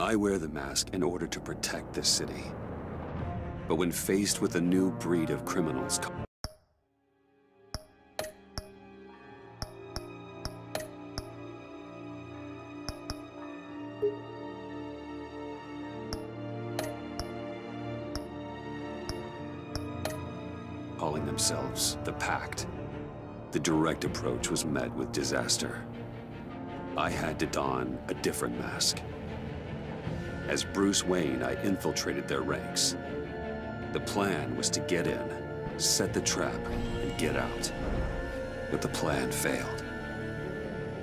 I wear the mask in order to protect this city. But when faced with a new breed of criminals, calling themselves the Pact, the direct approach was met with disaster. I had to don a different mask. As Bruce Wayne, I infiltrated their ranks. The plan was to get in, set the trap, and get out. But the plan failed.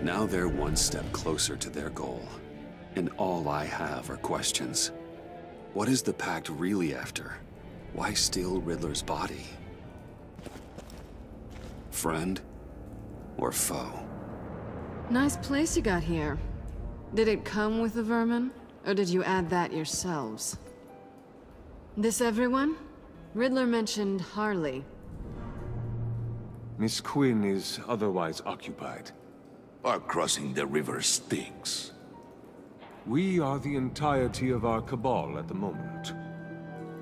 Now they're one step closer to their goal, and all I have are questions. What is the Pact really after? Why steal Riddler's body? Friend or foe? Nice place you got here. Did it come with the vermin? Or did you add that yourselves? This everyone? Riddler mentioned Harley. Miss Quinn is otherwise occupied. Our crossing the river stinks. We are the entirety of our cabal at the moment.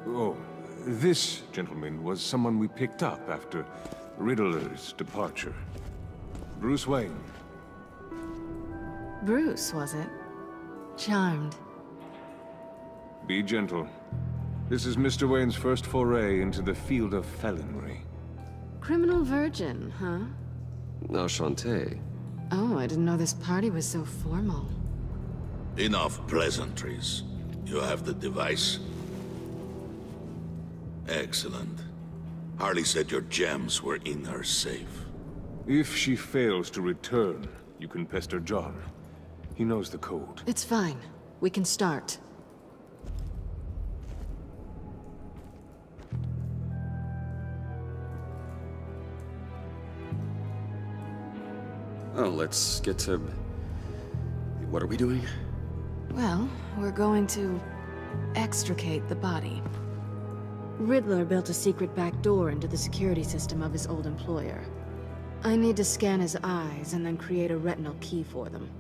Oh, this gentleman was someone we picked up after Riddler's departure. Bruce Wayne. Bruce, was it? Charmed. Be gentle. This is Mr. Wayne's first foray into the field of felonry. Criminal virgin, huh? Enchanté. Oh, I didn't know this party was so formal. Enough pleasantries. You have the device. Excellent. Harley said your gems were in her safe. If she fails to return, you can pester John. He knows the code. It's fine. We can start. Oh, let's get to... What are we doing? Well, we're going to extricate the body. Riddler built a secret back door into the security system of his old employer. I need to scan his eyes and then create a retinal key for them.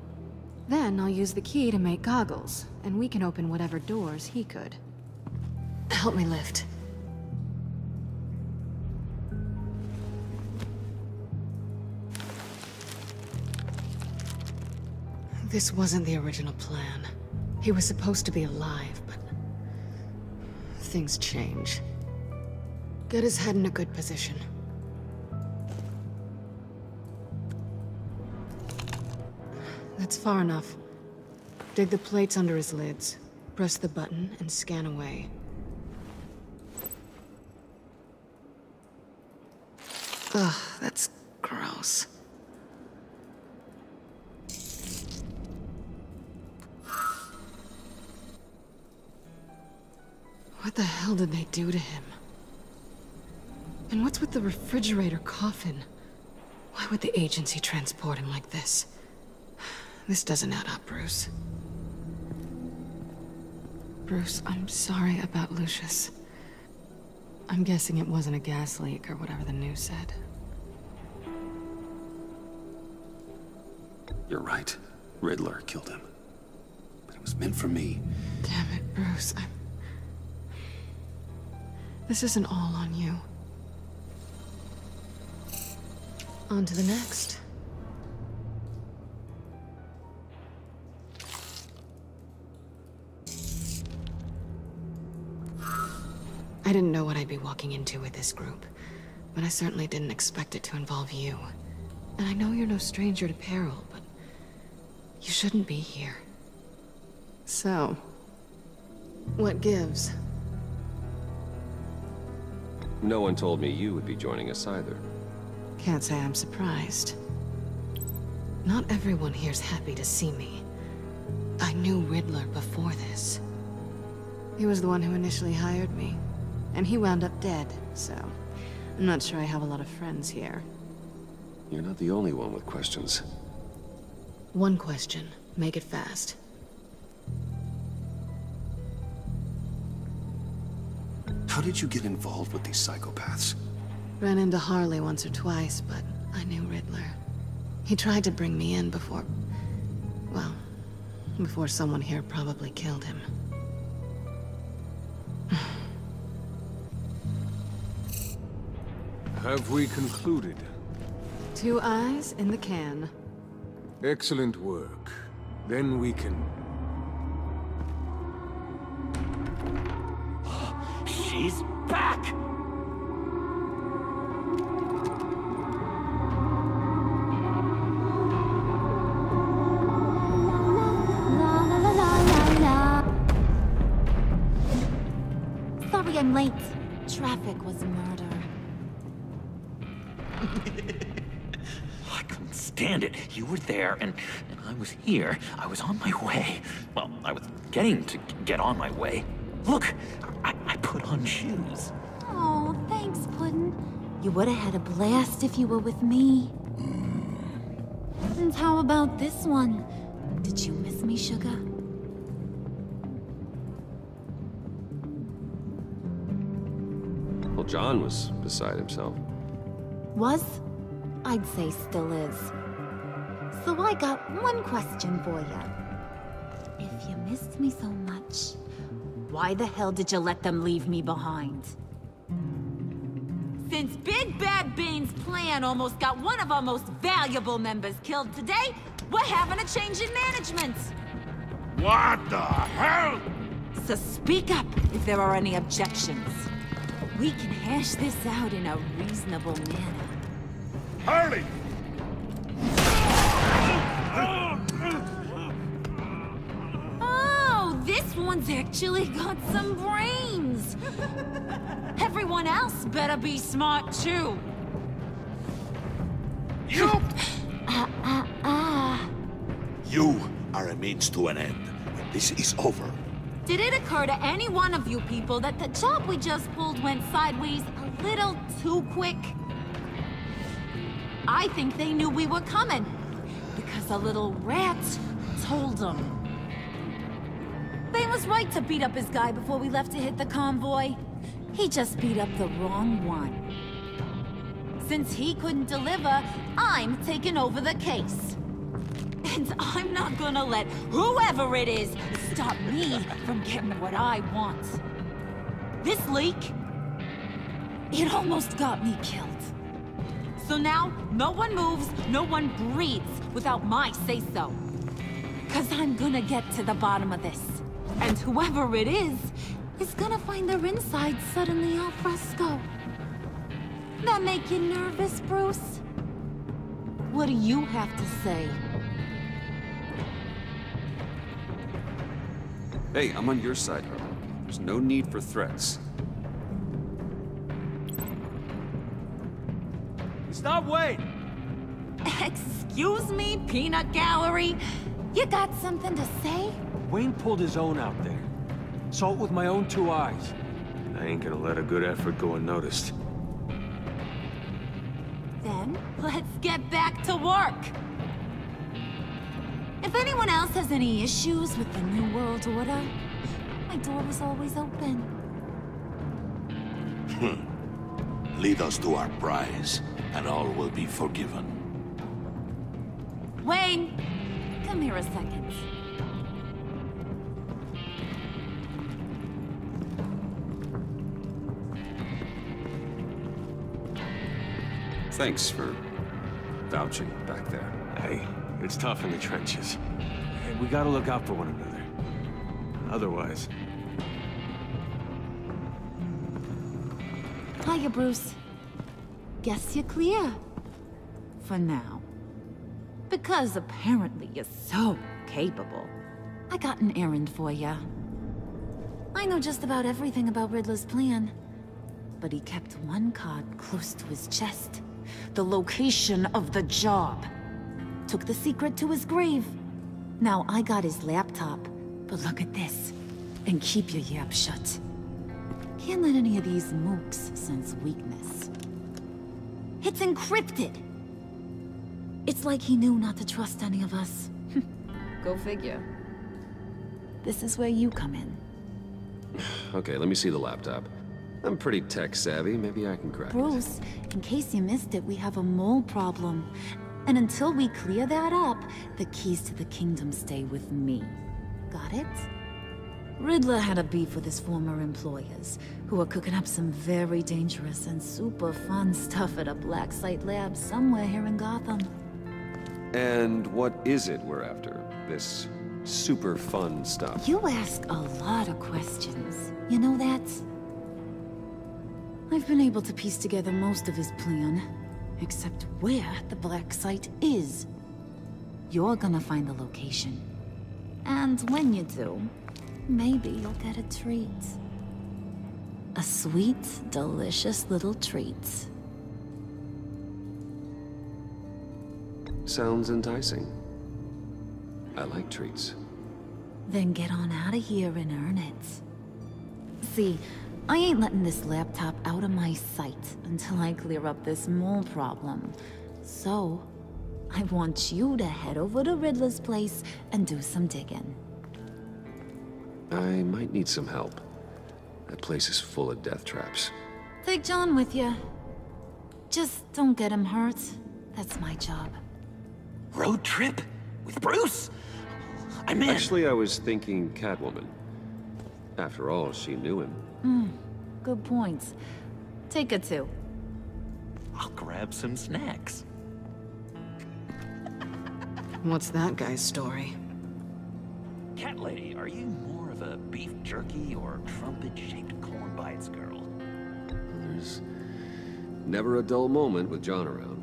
Then I'll use the key to make goggles, and we can open whatever doors he could. Help me lift. This wasn't the original plan. He was supposed to be alive, but things change. Get his head in a good position. That's far enough. Dig the plates under his lids. Press the button and scan away. Ugh, that's gross. What the hell did they do to him? And what's with the refrigerator coffin? Why would the agency transport him like this? This doesn't add up, Bruce. Bruce, I'm sorry about Lucius. I'm guessing it wasn't a gas leak or whatever the news said. You're right. Riddler killed him. But it was meant for me. Damn it, Bruce. This isn't all on you. On to the next. I didn't know what I'd be walking into with this group, but I certainly didn't expect it to involve you. And I know you're no stranger to peril, but you shouldn't be here. So, what gives? No one told me you would be joining us either. Can't say I'm surprised. Not everyone here's happy to see me. I knew Riddler before this. He was the one who initially hired me. And he wound up dead, so I'm not sure I have a lot of friends here. You're not the only one with questions. One question. Make it fast. How did you get involved with these psychopaths? Ran into Harley once or twice, but I knew Riddler. He tried to bring me in before... well, before someone here probably killed him. Have we concluded? 2 eyes in the can. Excellent work. Then we can... She's back! Sorry I'm late. Traffic was murder. I couldn't stand it. You were there, and I was here. I was on my way. Well, I was getting to get on my way. Look, I put on shoes. Oh, thanks, Puddin'. You would have had a blast if you were with me. And how about this one? Did you miss me, sugar? Well, John was beside himself. Was? I'd say still is. So I got one question for you. If you missed me so much, why the hell did you let them leave me behind? Since Big Bad Bane's plan almost got one of our most valuable members killed today, we're having a change in management. What the hell? So speak up if there are any objections. We can hash this out in a reasonable manner. Harley! Oh, this one's actually got some brains. Everyone else better be smart too. You! You are a means to an end. When this is over, Did it occur to any one of you people that the job we just pulled went sideways a little too quick? I think they knew we were coming, because a little rat told them. Bane was right to beat up his guy before we left to hit the convoy. He just beat up the wrong one. Since he couldn't deliver, I'm taking over the case. And I'm not gonna let whoever it is stop me from getting what I want. This leak, it almost got me killed. So now, no one moves, no one breathes without my say-so. 'Cause I'm gonna get to the bottom of this. And whoever it is gonna find their inside suddenly al fresco. That make you nervous, Bruce? What do you have to say? Hey, I'm on your side, Harley. There's no need for threats. Stop, wait! Excuse me, peanut gallery? You got something to say? Wayne pulled his own out there. Saw it with my own 2 eyes. I ain't gonna let a good effort go unnoticed. Then, let's get back to work. If anyone else has any issues with the New World Order, my door is always open. lead us to our prize, and all will be forgiven. Wayne, come here a second. Thanks for vouching back there. Hey, it's tough in the trenches. Hey, we gotta look out for one another. Otherwise... Hiya, Bruce. Guess you're clear. For now. Because apparently you're so capable. I got an errand for ya. I know just about everything about Riddler's plan. But he kept one card close to his chest. The location of the job. Took the secret to his grave. Now I got his laptop. But look at this. And keep your yap shut. Can't let any of these mooks sense weakness. It's encrypted! It's like he knew not to trust any of us. Go figure. This is where you come in. Okay, let me see the laptop. I'm pretty tech savvy. Maybe I can crack it. Bruce, in case you missed it, we have a mole problem. And until we clear that up, the keys to the kingdom stay with me. Got it? Riddler had a beef with his former employers, who were cooking up some very dangerous and super fun stuff at a black site lab somewhere here in Gotham. And what is it we're after? This super fun stuff? You ask a lot of questions. You know that? I've been able to piece together most of his plan, except where the black site is. You're gonna find the location. And when you do, maybe you'll get a treat. A sweet, delicious little treat. Sounds enticing. I like treats. Then get on out of here and earn it. See, I ain't letting this laptop out of my sight until I clear up this mole problem. So, I want you to head over to Riddler's place and do some digging. I might need some help. That place is full of death traps. Take John with you. Just don't get him hurt. That's my job. Road trip? With Bruce? I'm in. Actually, I was thinking Catwoman. After all, she knew him. Good points. Take her too. I'll grab some snacks. What's that guy's story? Cat lady, are you more of a beef jerky or trumpet-shaped corn bites girl? There's never a dull moment with John around.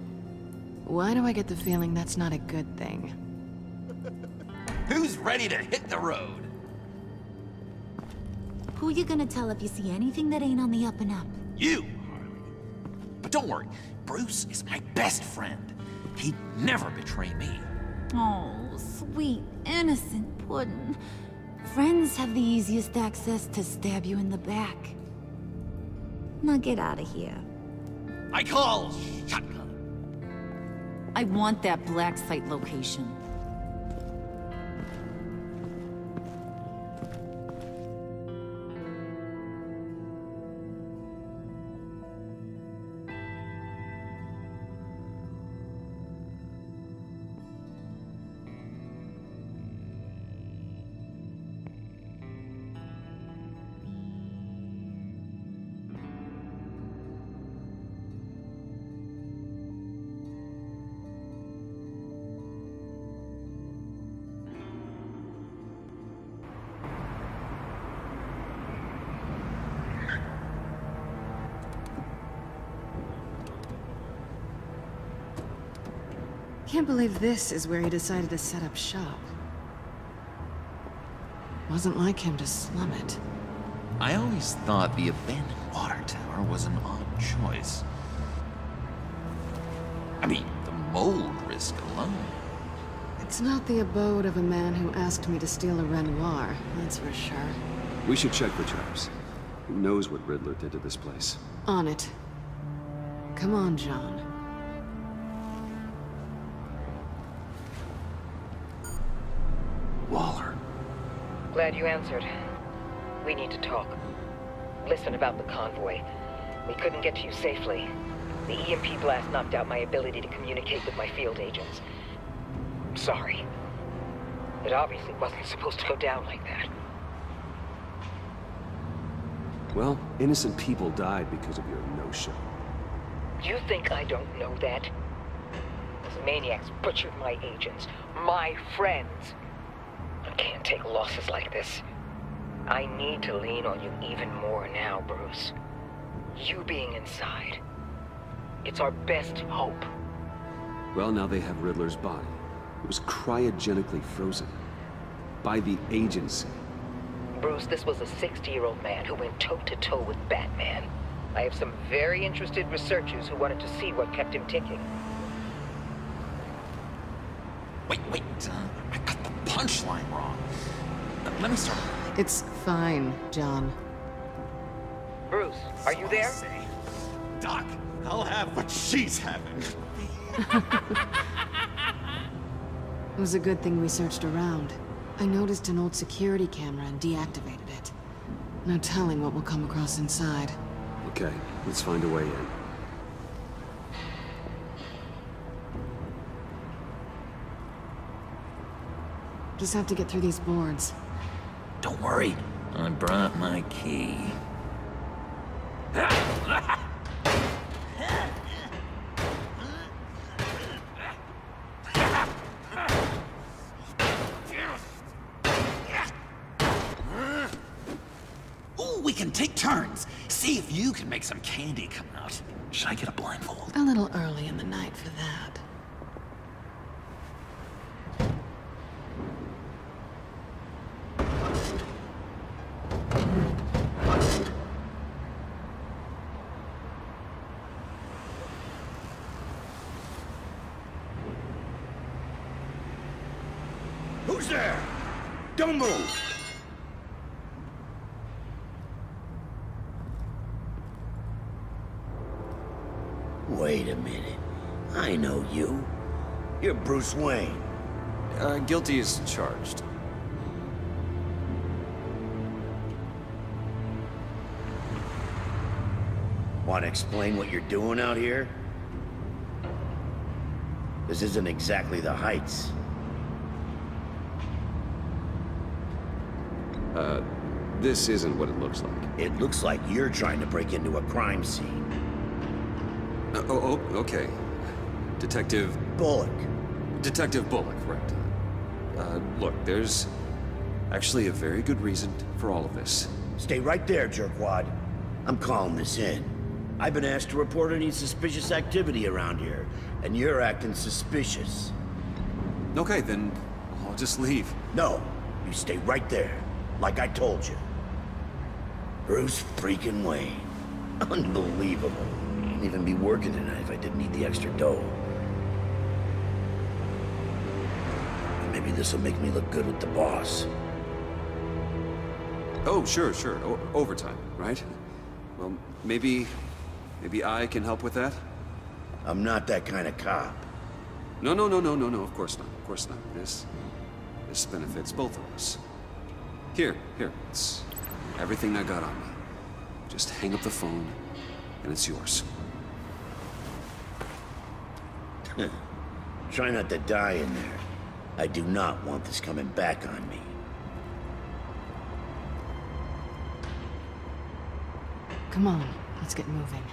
Why do I get the feeling that's not a good thing? Who's ready to hit the road? Who you gonna tell if you see anything that ain't on the up and up? You, Harley. But don't worry, Bruce is my best friend. He'd never betray me. Oh, sweet, innocent puddin'. Friends have the easiest access to stab you in the back. Now get out of here. I call shotgun. I want that black site location. Can't believe this is where he decided to set up shop. Wasn't like him to slum it. I always thought the abandoned water tower was an odd choice. I mean, the mold risk alone. It's not the abode of a man who asked me to steal a Renoir, that's for sure. We should check for traps. Who knows what Riddler did to this place? On it. Come on, John. Waller. Glad you answered. We need to talk. Listen about the convoy. We couldn't get to you safely. The EMP blast knocked out my ability to communicate with my field agents. I'm sorry. It obviously wasn't supposed to go down like that. Well, innocent people died because of your no-show. You think I don't know that? Those maniacs butchered my agents, my friends. I can't take losses like this. I need to lean on you even more now, Bruce. You being inside. It's our best hope. Well, now they have Riddler's body. It was cryogenically frozen. By the agency. Bruce, this was a 60-year-old man who went toe-to-toe with Batman. I have some very interested researchers who wanted to see what kept him ticking. Wait, I got the punchline wrong. Let me start. It's fine, John. Bruce, are you there? Doc, I'll have what she's having. It was a good thing we searched around. I noticed an old security camera and deactivated it. No telling what we'll come across inside. Okay, let's find a way in. Just have to get through these boards. Don't worry, I brought my key. Ooh, we can take turns. See if you can make some candy come out. Should I get a blindfold? A little early in the night for that. Who's there? Don't move! Wait a minute. I know you. You're Bruce Wayne. Guilty as charged. Want to explain what you're doing out here? This isn't exactly the Heights. This isn't what it looks like. It looks like you're trying to break into a crime scene. Okay. Detective Bullock. Detective Bullock, right. Look, there's actually a very good reason for all of this. Stay right there, jerkwad. I'm calling this in. I've been asked to report any suspicious activity around here, and you're acting suspicious. Okay, then I'll just leave. No, you stay right there, like I told you. Bruce freaking Wayne. Unbelievable. I'd even be working tonight if I didn't need the extra dough. Maybe this'll make me look good with the boss. Oh, sure. Overtime, right? Well, maybe I can help with that? I'm not that kind of cop. No, of course not. This benefits both of us. Here, it's everything I got on me. Just hang up the phone, and it's yours. Try not to die in there. I do not want this coming back on me. Come on, let's get moving.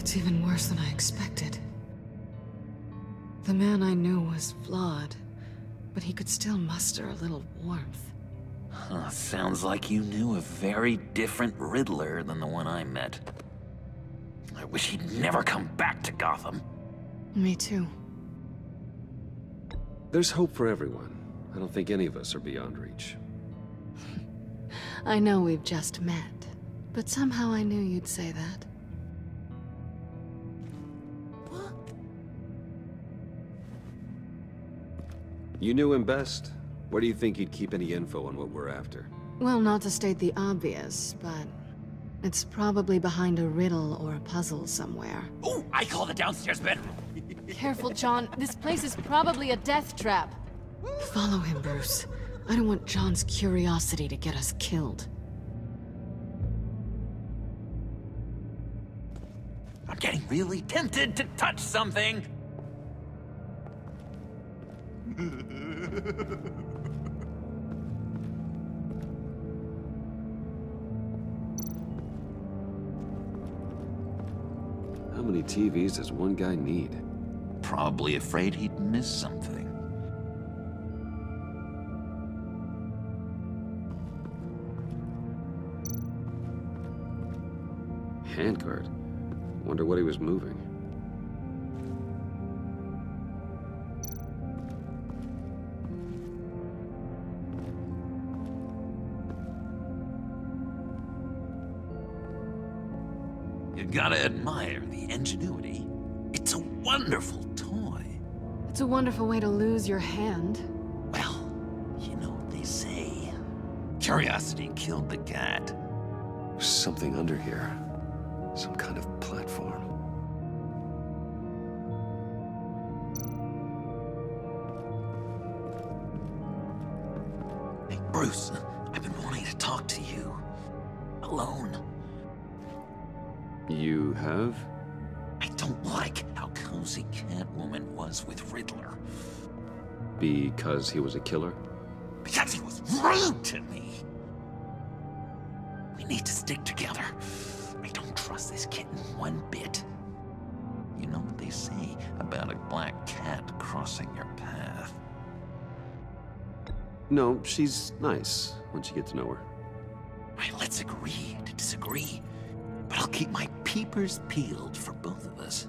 It's even worse than I expected. The man I knew was flawed, but he could still muster a little warmth. Huh, sounds like you knew a very different Riddler than the one I met. I wish he'd never come back to Gotham. Me too. There's hope for everyone. I don't think any of us are beyond reach. I know we've just met, but somehow I knew you'd say that. You knew him best. Where do you think he'd keep any info on what we're after? Well, not to state the obvious, but it's probably behind a riddle or a puzzle somewhere. Ooh, I call the downstairs bedroom. Careful, John. This place is probably a death trap. Follow him, Bruce. I don't want John's curiosity to get us killed. I'm getting really tempted to touch something. How many TVs does one guy need? Probably afraid he'd miss something. Handcart. Wonder what he was moving. You gotta admire the ingenuity. wonderful toy. It's a wonderful way to lose your hand. Well, you know what they say. Curiosity killed the cat. There's something under here. Some kind of platform. Hey, Bruce, I've been wanting to talk to you. Alone. You have? I don't like how cozy Catwoman was with Riddler. Because he was a killer? Because he was rude to me. We need to stick together. I don't trust this kitten one bit. You know what they say about a black cat crossing your path? No, she's nice once you get to know her. Right, let's agree to disagree. But I'll keep my peepers peeled for both of us.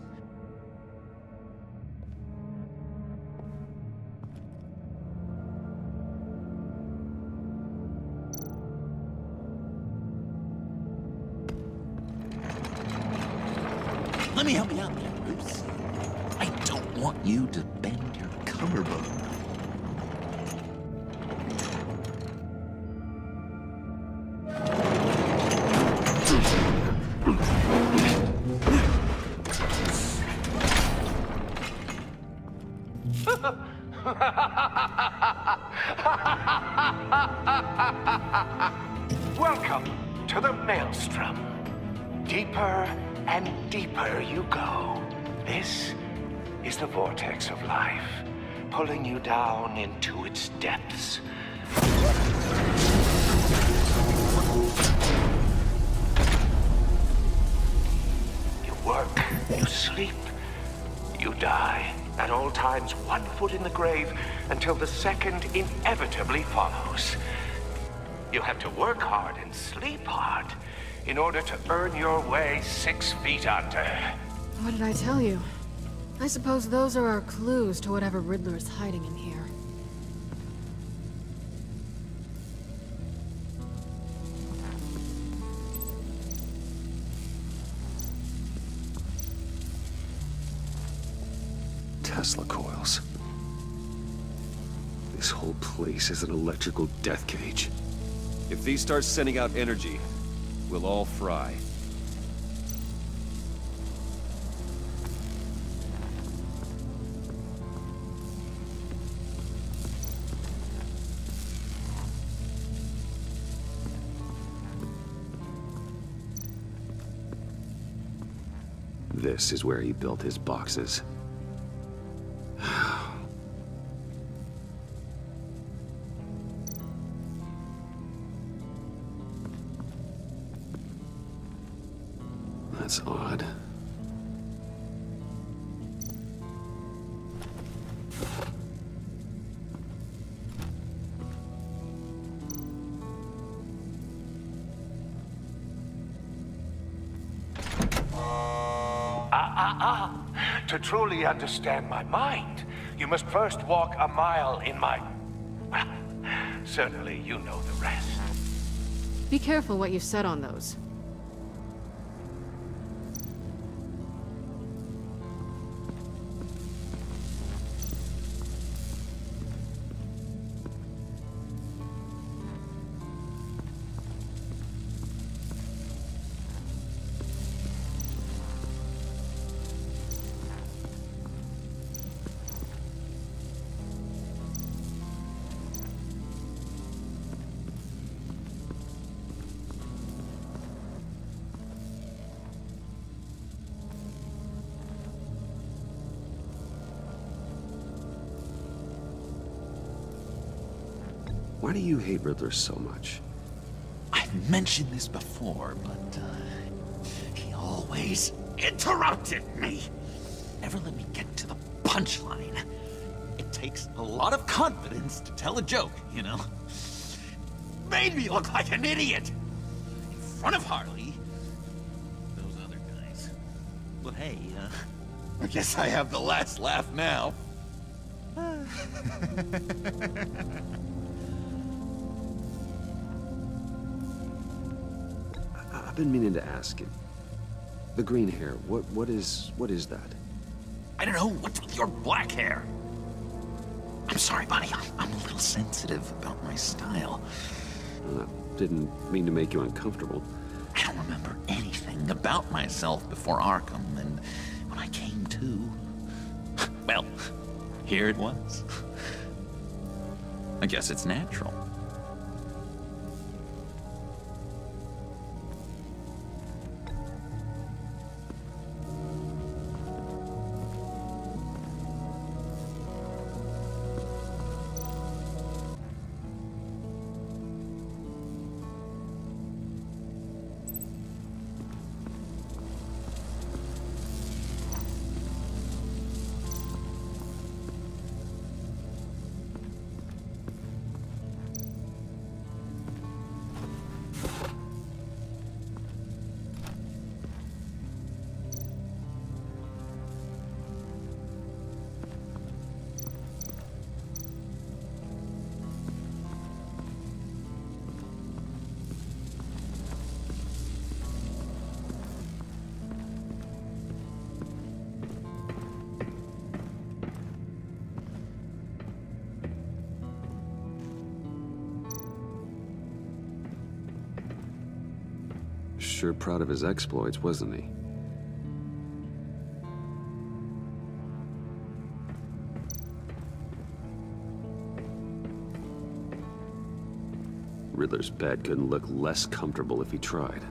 Let me help you out there, Bruce. I don't want you to bend your collarbone. Welcome to the Maelstrom. Deeper and deeper you go. This is the vortex of life, pulling you down into its depths. You work, you sleep, you die. At all times, 1 foot in the grave until the second inevitably follows. You have to work hard and sleep hard in order to earn your way 6 feet under. What did I tell you? I suppose those are our clues to whatever Riddler is hiding in here. Tesla coils. This whole place is an electrical death cage. If these start sending out energy, we'll all fry. This is where he built his boxes. That's odd. To truly understand my mind, you must first walk a mile in my... Well, certainly you know the rest. Be careful what you set on those. Why do you hate Riddler so much? I've mentioned this before, but he always interrupted me. Never let me get to the punchline. It takes a lot of confidence to tell a joke, you know? Made me look like an idiot. In front of Harley. Those other guys. But hey, I guess I have the last laugh now. I've been meaning to ask you. The green hair, what is that? I don't know, what's with your black hair? I'm sorry, buddy. I'm a little sensitive about my style. Didn't mean to make you uncomfortable. I don't remember anything about myself before Arkham, and when I came to, well, here it was. I guess it's natural. Sure proud of his exploits, wasn't he? Riddler's bed couldn't look less comfortable if he tried.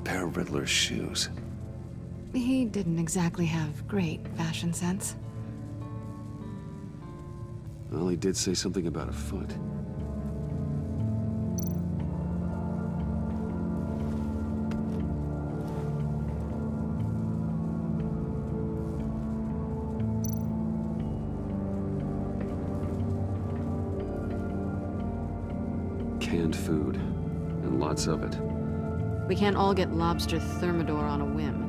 Pair of Riddler's shoes. He didn't exactly have great fashion sense. Well, he did say something about a foot. Canned food, and lots of it. We can't all get lobster thermidor on a whim.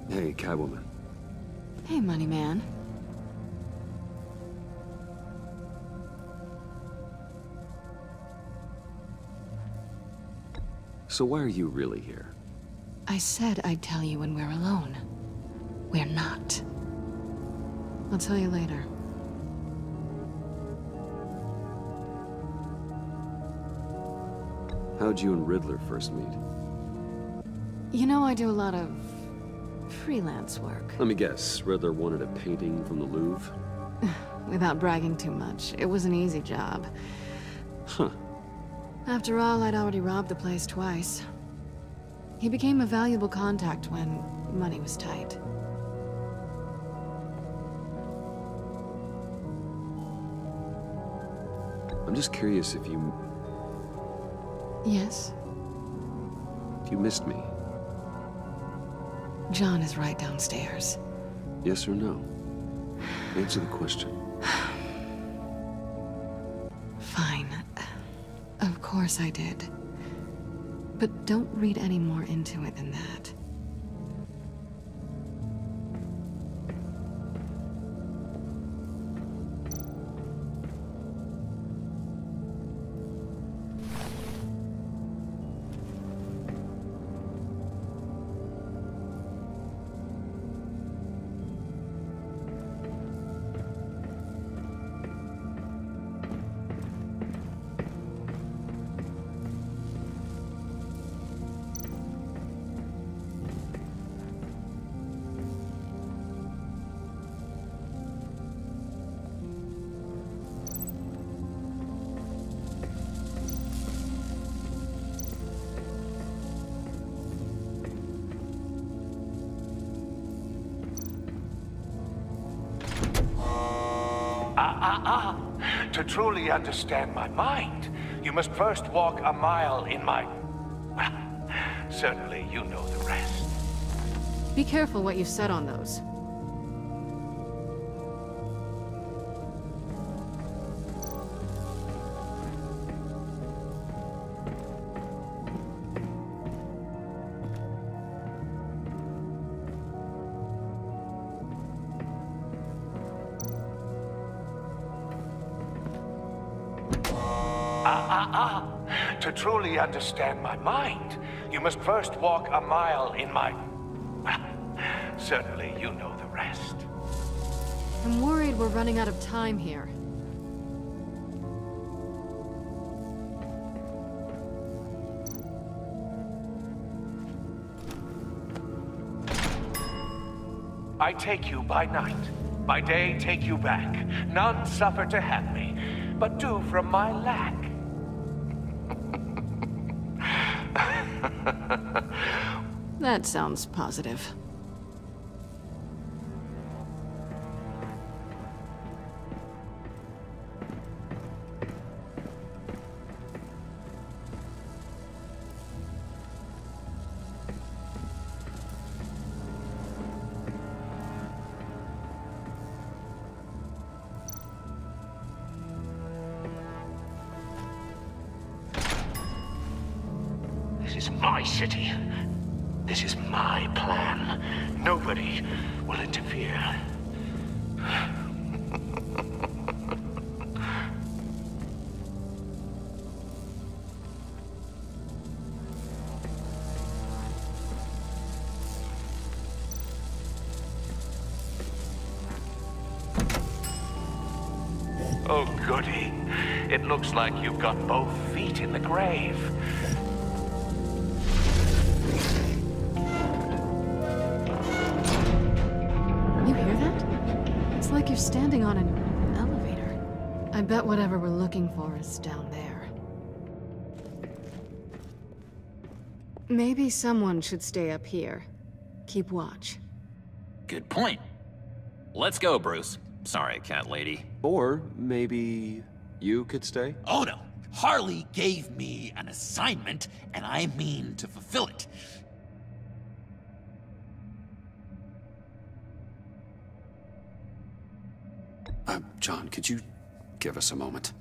Hey, Catwoman. Hey, money man. So why are you really here? I said I'd tell you when we're alone. We're not. I'll tell you later. How'd you and Riddler first meet? You know, I do a lot of freelance work. Let me guess, Riddler wanted a painting from the Louvre? Without bragging too much, it was an easy job. Huh. After all, I'd already robbed the place twice. He became a valuable contact when money was tight. I'm just curious if you... Yes? If you missed me. John is right downstairs. Yes or no? Answer the question. Fine. Of course I did. But don't read any more into it than that. To truly understand my mind, you must first walk a mile in my... Well, certainly you know the rest. Be careful what you said on those. To truly understand my mind, you must first walk a mile in my... Well, certainly you know the rest. I'm worried we're running out of time here. I take you by night. By day, take you back. None suffer to have me, but do from my lack. That sounds positive. This is my city. This is my plan. Nobody will interfere. Oh, goody. It looks like you've got both feet in the grave. You hear that? It's like you're standing on an elevator. I bet whatever we're looking for is down there. Maybe someone should stay up here. Keep watch. Good point. Let's go, Bruce. Sorry, cat lady. Or maybe you could stay? Oh no! Harley gave me an assignment, and I mean to fulfill it. John, could you give us a moment?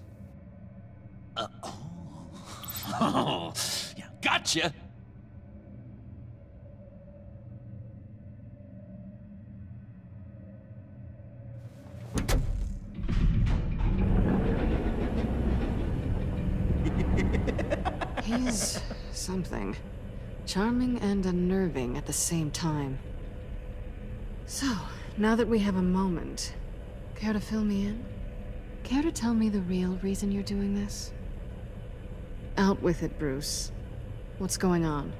Oh, yeah, gotcha! He's something. Charming and unnerving at the same time. So, now that we have a moment, care to fill me in? Care to tell me the real reason you're doing this? Out with it, Bruce. What's going on?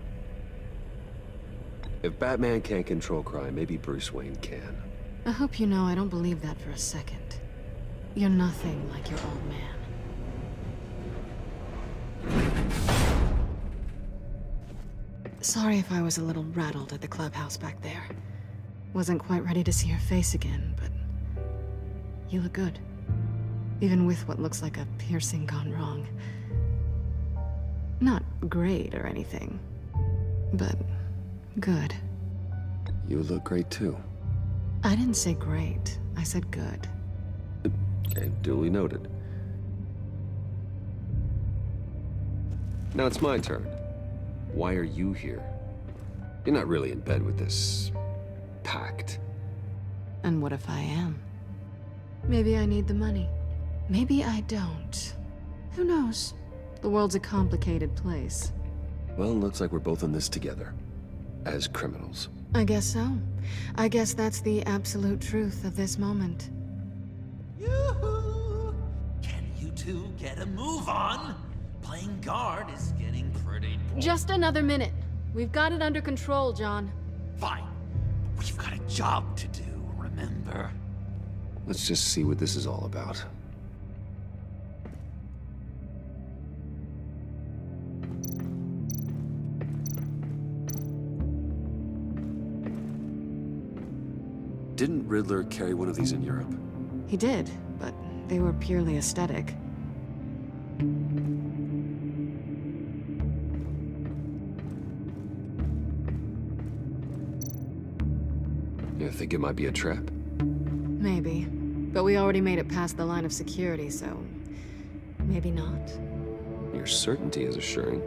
If Batman can't control crime, maybe Bruce Wayne can. I hope you know I don't believe that for a second. You're nothing like your old man. Sorry if I was a little rattled at the clubhouse back there. Wasn't quite ready to see your face again, but you look good. Even with what looks like a piercing gone wrong. Not great or anything, but good. You look great too. I didn't say great, I said good. Okay, duly noted. Now it's my turn. Why are you here? You're not really in bed with this... pact. And what if I am? Maybe I need the money. Maybe I don't. Who knows? The world's a complicated place. Well, looks like we're both in this together. As criminals. I guess so. I guess that's the absolute truth of this moment. Yoo-hoo! Can you two get a move on? Playing guard is getting pretty... Just another minute. We've got it under control, John. Fine. We've got a job to do, remember? Let's just see what this is all about. Didn't Riddler carry one of these in Europe? He did, but they were purely aesthetic. You think it might be a trap? Maybe. But we already made it past the line of security, so... maybe not. Your certainty is assuring.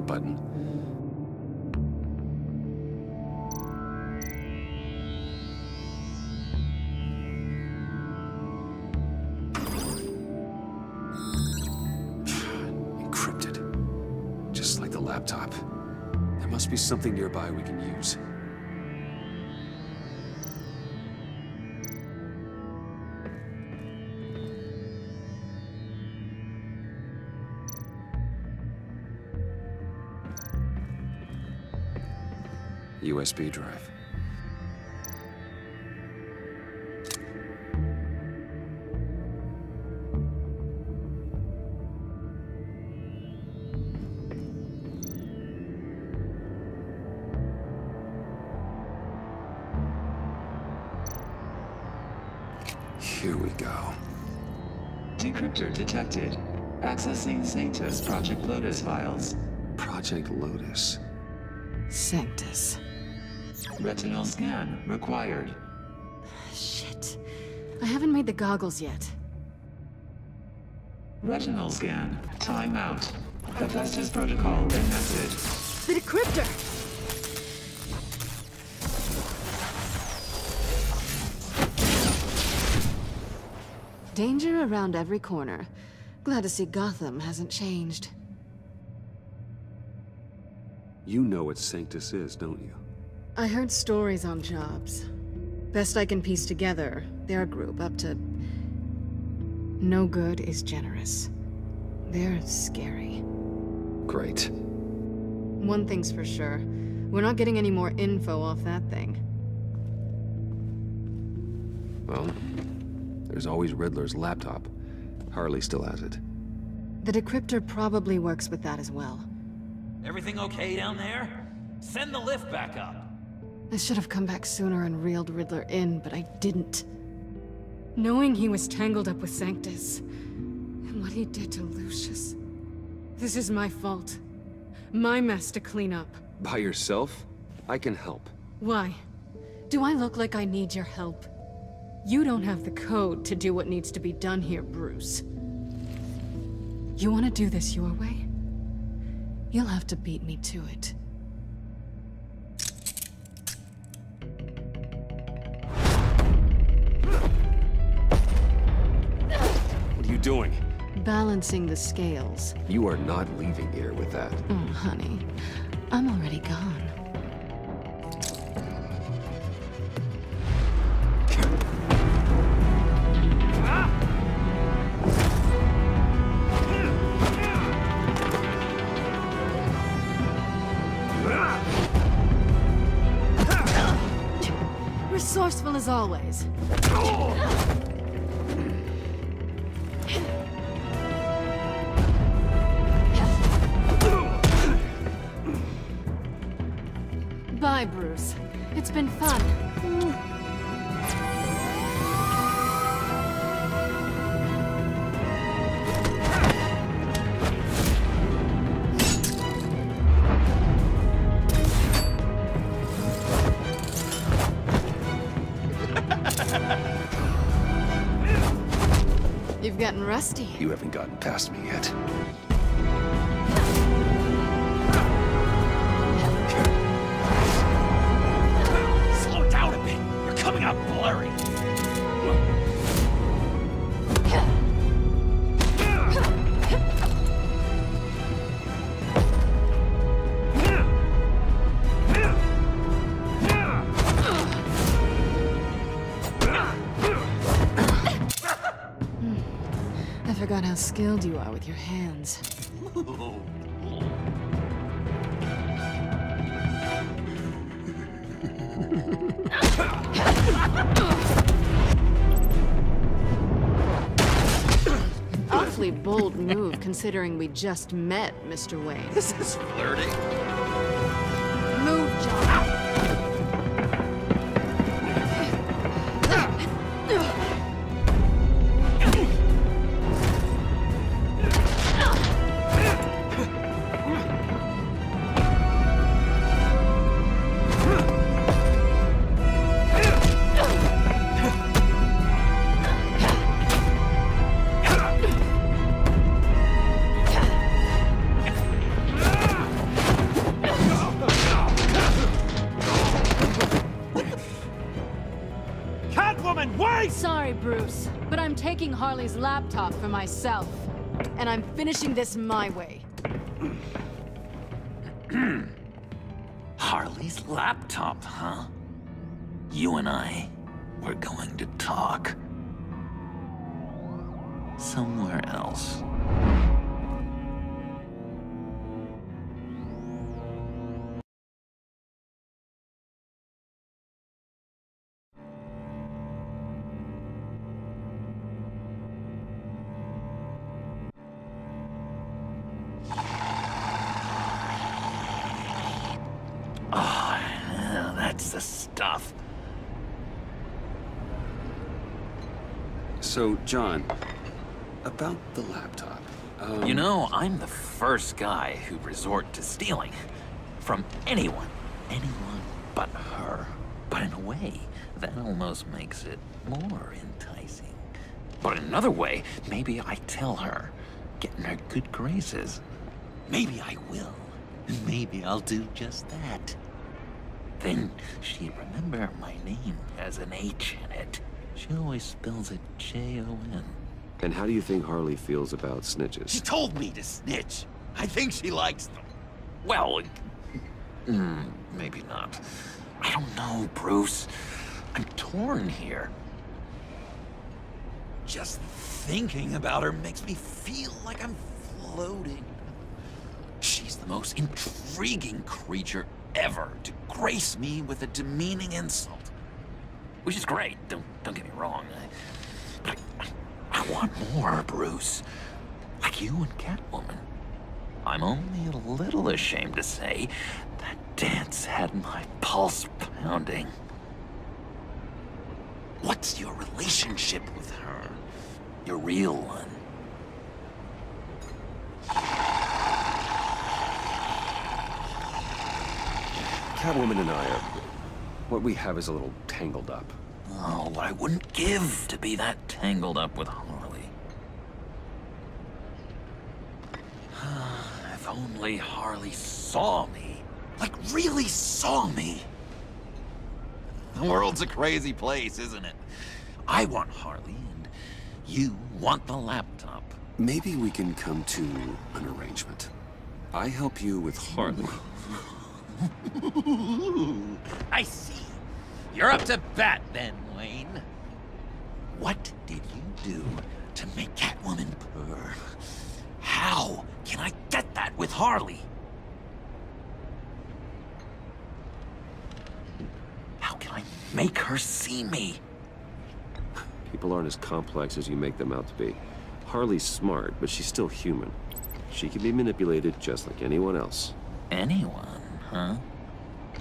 wrong button. Encrypted. Just like the laptop. There must be something nearby we can use. USB drive. Here we go. Decryptor detected. Accessing Sanctus Project Lotus files. Project Lotus. Sanctus. Retinal scan required. Shit. I haven't made the goggles yet. Retinal scan. Timeout. Hephaestus protocol enacted. The decryptor! Danger around every corner. Glad to see Gotham hasn't changed. You know what Sanctus is, don't you? I heard stories on jobs. Best I can piece together, they're a group up to... No good is generous. They're scary. Great. One thing's for sure. We're not getting any more info off that thing. Well, there's always Riddler's laptop. Harley still has it. The decryptor probably works with that as well. Everything okay down there? Send the lift back up. I should have come back sooner and reeled Riddler in, but I didn't. Knowing he was tangled up with Sanctus, and what he did to Lucius. This is my fault. My mess to clean up. By yourself? I can help. Why? Do I look like I need your help? You don't have the code to do what needs to be done here, Bruce. You want to do this your way? You'll have to beat me to it. What are you doing? Balancing the scales. You are not leaving here with that. Oh, honey. I'm already gone. Resourceful as always. Bye, Bruce. It's been fun. You've gotten rusty. You haven't gotten past me yet. Slow down a bit. You're coming out blurry. I forgot how skilled you are with your hands. Awfully bold move, considering we just met, Mr. Wayne. This is flirting. Move, John. John, wait! Sorry, Bruce, but I'm taking Harley's laptop for myself. And I'm finishing this my way. Harley's laptop, huh? You and I, we're going to talk. Somewhere else. Oh, yeah, that's the stuff. So, John, about the laptop. You know, I'm the first guy who'd resort to stealing. From anyone. Anyone but her. But in a way, that almost makes it more enticing. But in another way, maybe I tell her, get in her good graces. Maybe I will. Maybe I'll do just that. Then she'd remember my name has an H in it. She always spells it J-O-N. And how do you think Harley feels about snitches? She told me to snitch. I think she likes them. Well, maybe not. I don't know, Bruce. I'm torn here. Just thinking about her makes me feel like I'm floating. She's the most intriguing creature ever to grace me with a demeaning insult. Which is great, don't get me wrong. But I want more, Bruce. Like you and Catwoman. I'm only a little ashamed to say that dance had my pulse pounding. What's your relationship with her? Your real one? Catwoman and I are... what we have is a little tangled up. Oh, what I wouldn't give to be that tangled up with Harley. If only Harley saw me. Like, really saw me. The world's a crazy place, isn't it? I want Harley, and you want the laptop. Maybe we can come to an arrangement. I help you with Harley. I see. You're up to bat then, Wayne. What did you do to make Catwoman purr? How can I get that with Harley? How can I make her see me? People aren't as complex as you make them out to be. Harley's smart, but she's still human. She can be manipulated just like anyone else. Anyone, huh?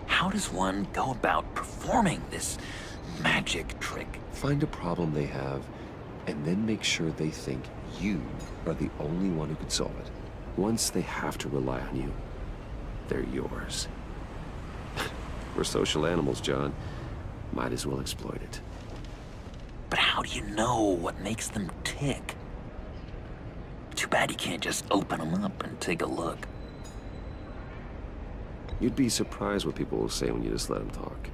How does one go about performing this magic trick? Find a problem they have, and then make sure they think you are the only one who could solve it. Once they have to rely on you, they're yours. We're social animals, John. Might as well exploit it. But how do you know what makes them tick? Too bad you can't just open them up and take a look. You'd be surprised what people will say when you just let them talk.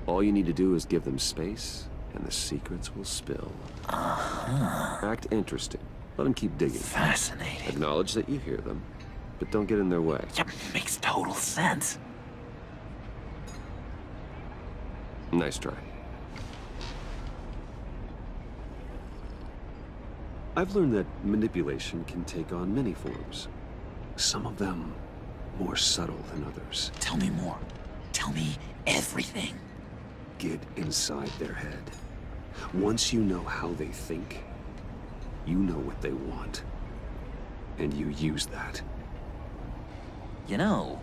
All you need to do is give them space, and the secrets will spill. Act interesting. Let them keep digging. Fascinating. Acknowledge that you hear them, but don't get in their way. Yeah, makes total sense. Nice try. I've learned that manipulation can take on many forms. Some of them more subtle than others. Tell me more. Tell me everything. Get inside their head. Once you know how they think, you know what they want. And you use that. You know,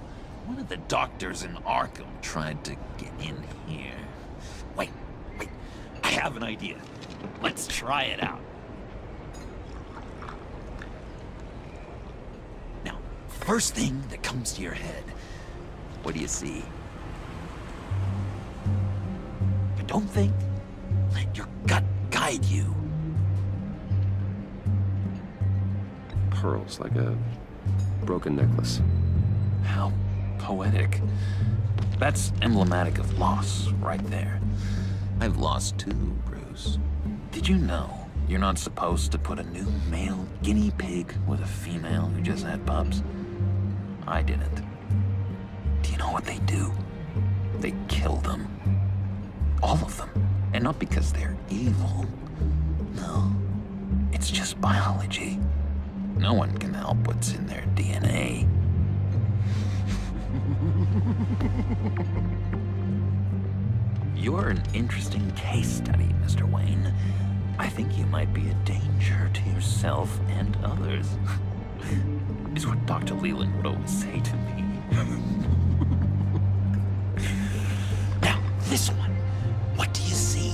one of the doctors in Arkham tried to get in here. Wait. I have an idea. Let's try it out. Now, first thing that comes to your head, what do you see? But don't think. Let your gut guide you. Pearls, like a broken necklace. How poetic. That's emblematic of loss, right there. I've lost too, Bruce. Did you know you're not supposed to put a new male guinea pig with a female who just had pups? I didn't. Do you know what they do? They kill them. All of them. And not because they're evil. No. It's just biology. No one can help what's in their DNA. You're an interesting case study, Mr. Wayne. I think you might be a danger to yourself and others. Is what Dr. Leland would always say to me. Now, this one. What do you see?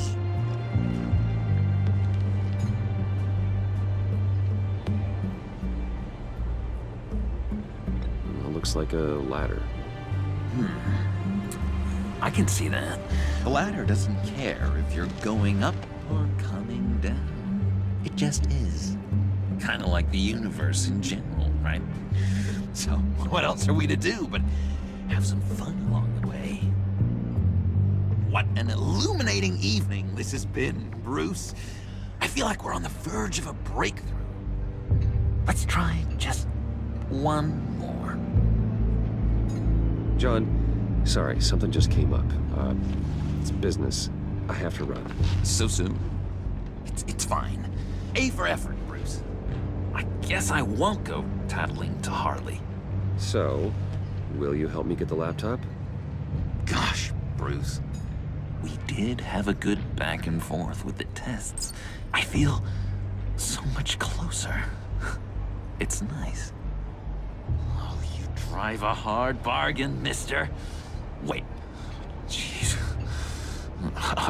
Well, looks like a ladder. I can see that. The ladder doesn't care if you're going up or coming down. It just is. Kind of like the universe in general, right? So, what else are we to do but have some fun along the way? What an illuminating evening this has been, Bruce. I feel like we're on the verge of a breakthrough. Let's try just one more. John, sorry, something just came up. It's business. I have to run. So soon? It's fine. A for effort, Bruce. I guess I won't go tattling to Harley. So, will you help me get the laptop? Gosh, Bruce. We did have a good back and forth with the tests. I feel so much closer. It's nice. Oh, you drive a hard bargain, mister. Wait. Jeez.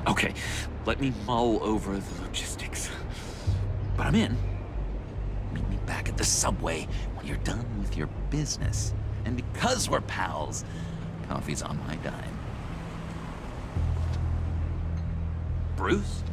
Okay, let me mull over the logistics. But I'm in. Meet me back at the subway when you're done with your business. And because we're pals, coffee's on my dime. Bruce?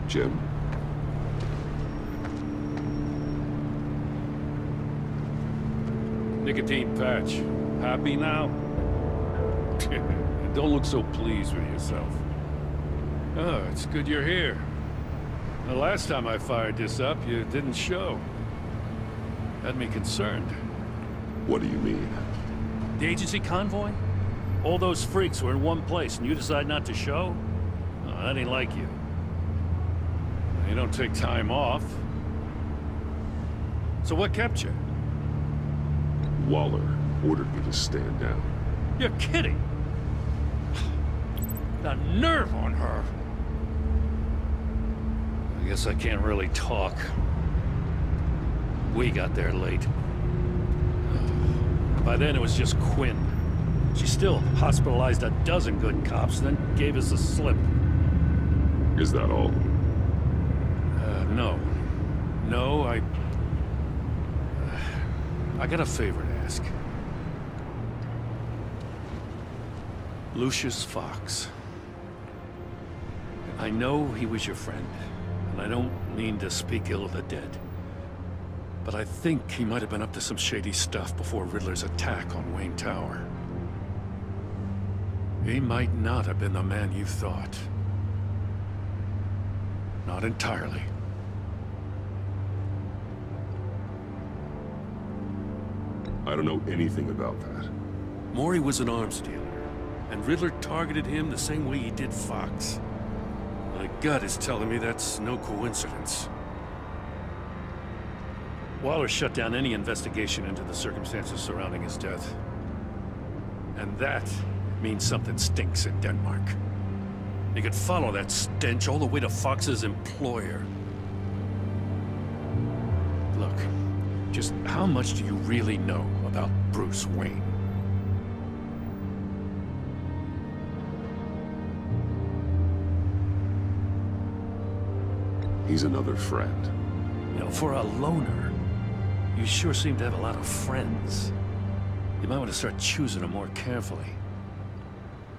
Jim? Nicotine patch. Happy now? Don't look so pleased with yourself. Oh, it's good you're here. The last time I fired this up, you didn't show. Had me concerned. What do you mean? The agency convoy? All those freaks were in one place, and you decide not to show? Oh, that ain't like you. You don't take time off. So what kept you? Waller ordered me to stand down. You're kidding! The nerve on her! I guess I can't really talk. We got there late. By then it was just Quinn. She still hospitalized a dozen good cops, then gave us the slip. Is that all? No. No, I got a favor to ask. Lucius Fox. I know he was your friend, and I don't mean to speak ill of the dead. But I think he might have been up to some shady stuff before Riddler's attack on Wayne Tower. He might not have been the man you thought. Not entirely. I don't know anything about that. Maury was an arms dealer, and Riddler targeted him the same way he did Fox. My gut is telling me that's no coincidence. Waller shut down any investigation into the circumstances surrounding his death. And that means something stinks in Denmark. You could follow that stench all the way to Fox's employer. Look, just how much do you really know about Bruce Wayne? He's another friend. You know, for a loner, you sure seem to have a lot of friends. You might want to start choosing them more carefully.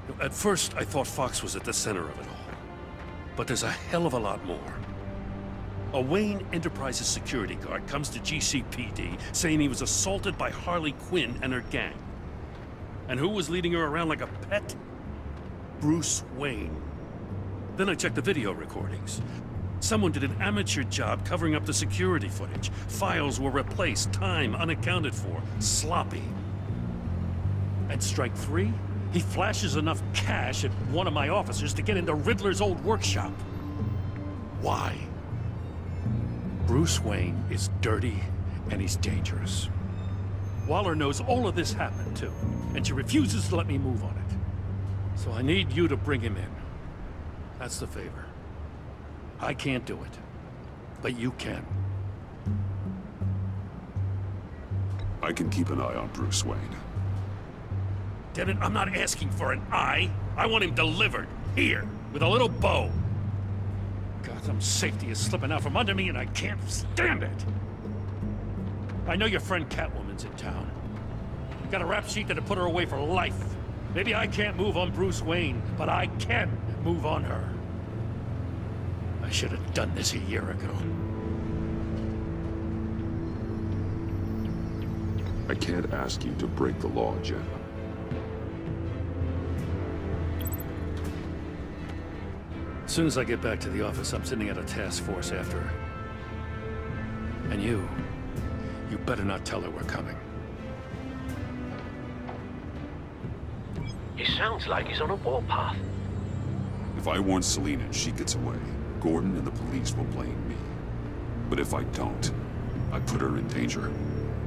You know, at first, I thought Fox was at the center of it all. But there's a hell of a lot more. A Wayne Enterprises security guard comes to GCPD saying he was assaulted by Harley Quinn and her gang. And who was leading her around like a pet? Bruce Wayne. Then I checked the video recordings. Someone did an amateur job covering up the security footage. Files were replaced, time unaccounted for, sloppy. At strike 3, he flashes enough cash at one of my officers to get into Riddler's old workshop. Why? Bruce Wayne is dirty and he's dangerous. Waller knows all of this happened too, and she refuses to let me move on it. So I need you to bring him in. That's the favor. I can't do it, but you can. I can keep an eye on Bruce Wayne. Damn it, I'm not asking for an eye. I want him delivered, here, with a little bow. Gotham's safety is slipping out from under me and I can't stand it. I know your friend Catwoman's in town. Got a rap sheet that'd put her away for life. Maybe I can't move on Bruce Wayne, but I can move on her. I should have done this a year ago. I can't ask you to break the law, Jim. As soon as I get back to the office, I'm sending out a task force after her. And you better not tell her we're coming. He sounds like he's on a warpath. If I warn Selina and she gets away, Gordon and the police will blame me. But if I don't, I put her in danger.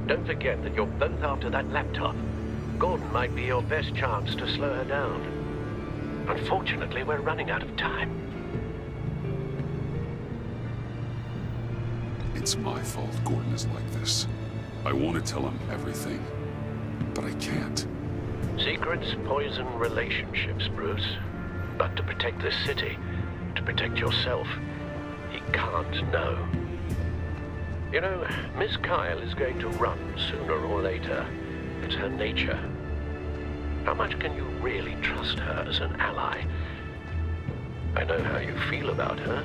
Don't forget that you're both after that laptop. Gordon might be your best chance to slow her down. Unfortunately, we're running out of time. It's my fault Gordon is like this. I want to tell him everything, but I can't. Secrets poison relationships, Bruce. But to protect this city, to protect yourself, he can't know. You know, Miss Kyle is going to run sooner or later. It's her nature. How much can you really trust her as an ally? I know how you feel about her.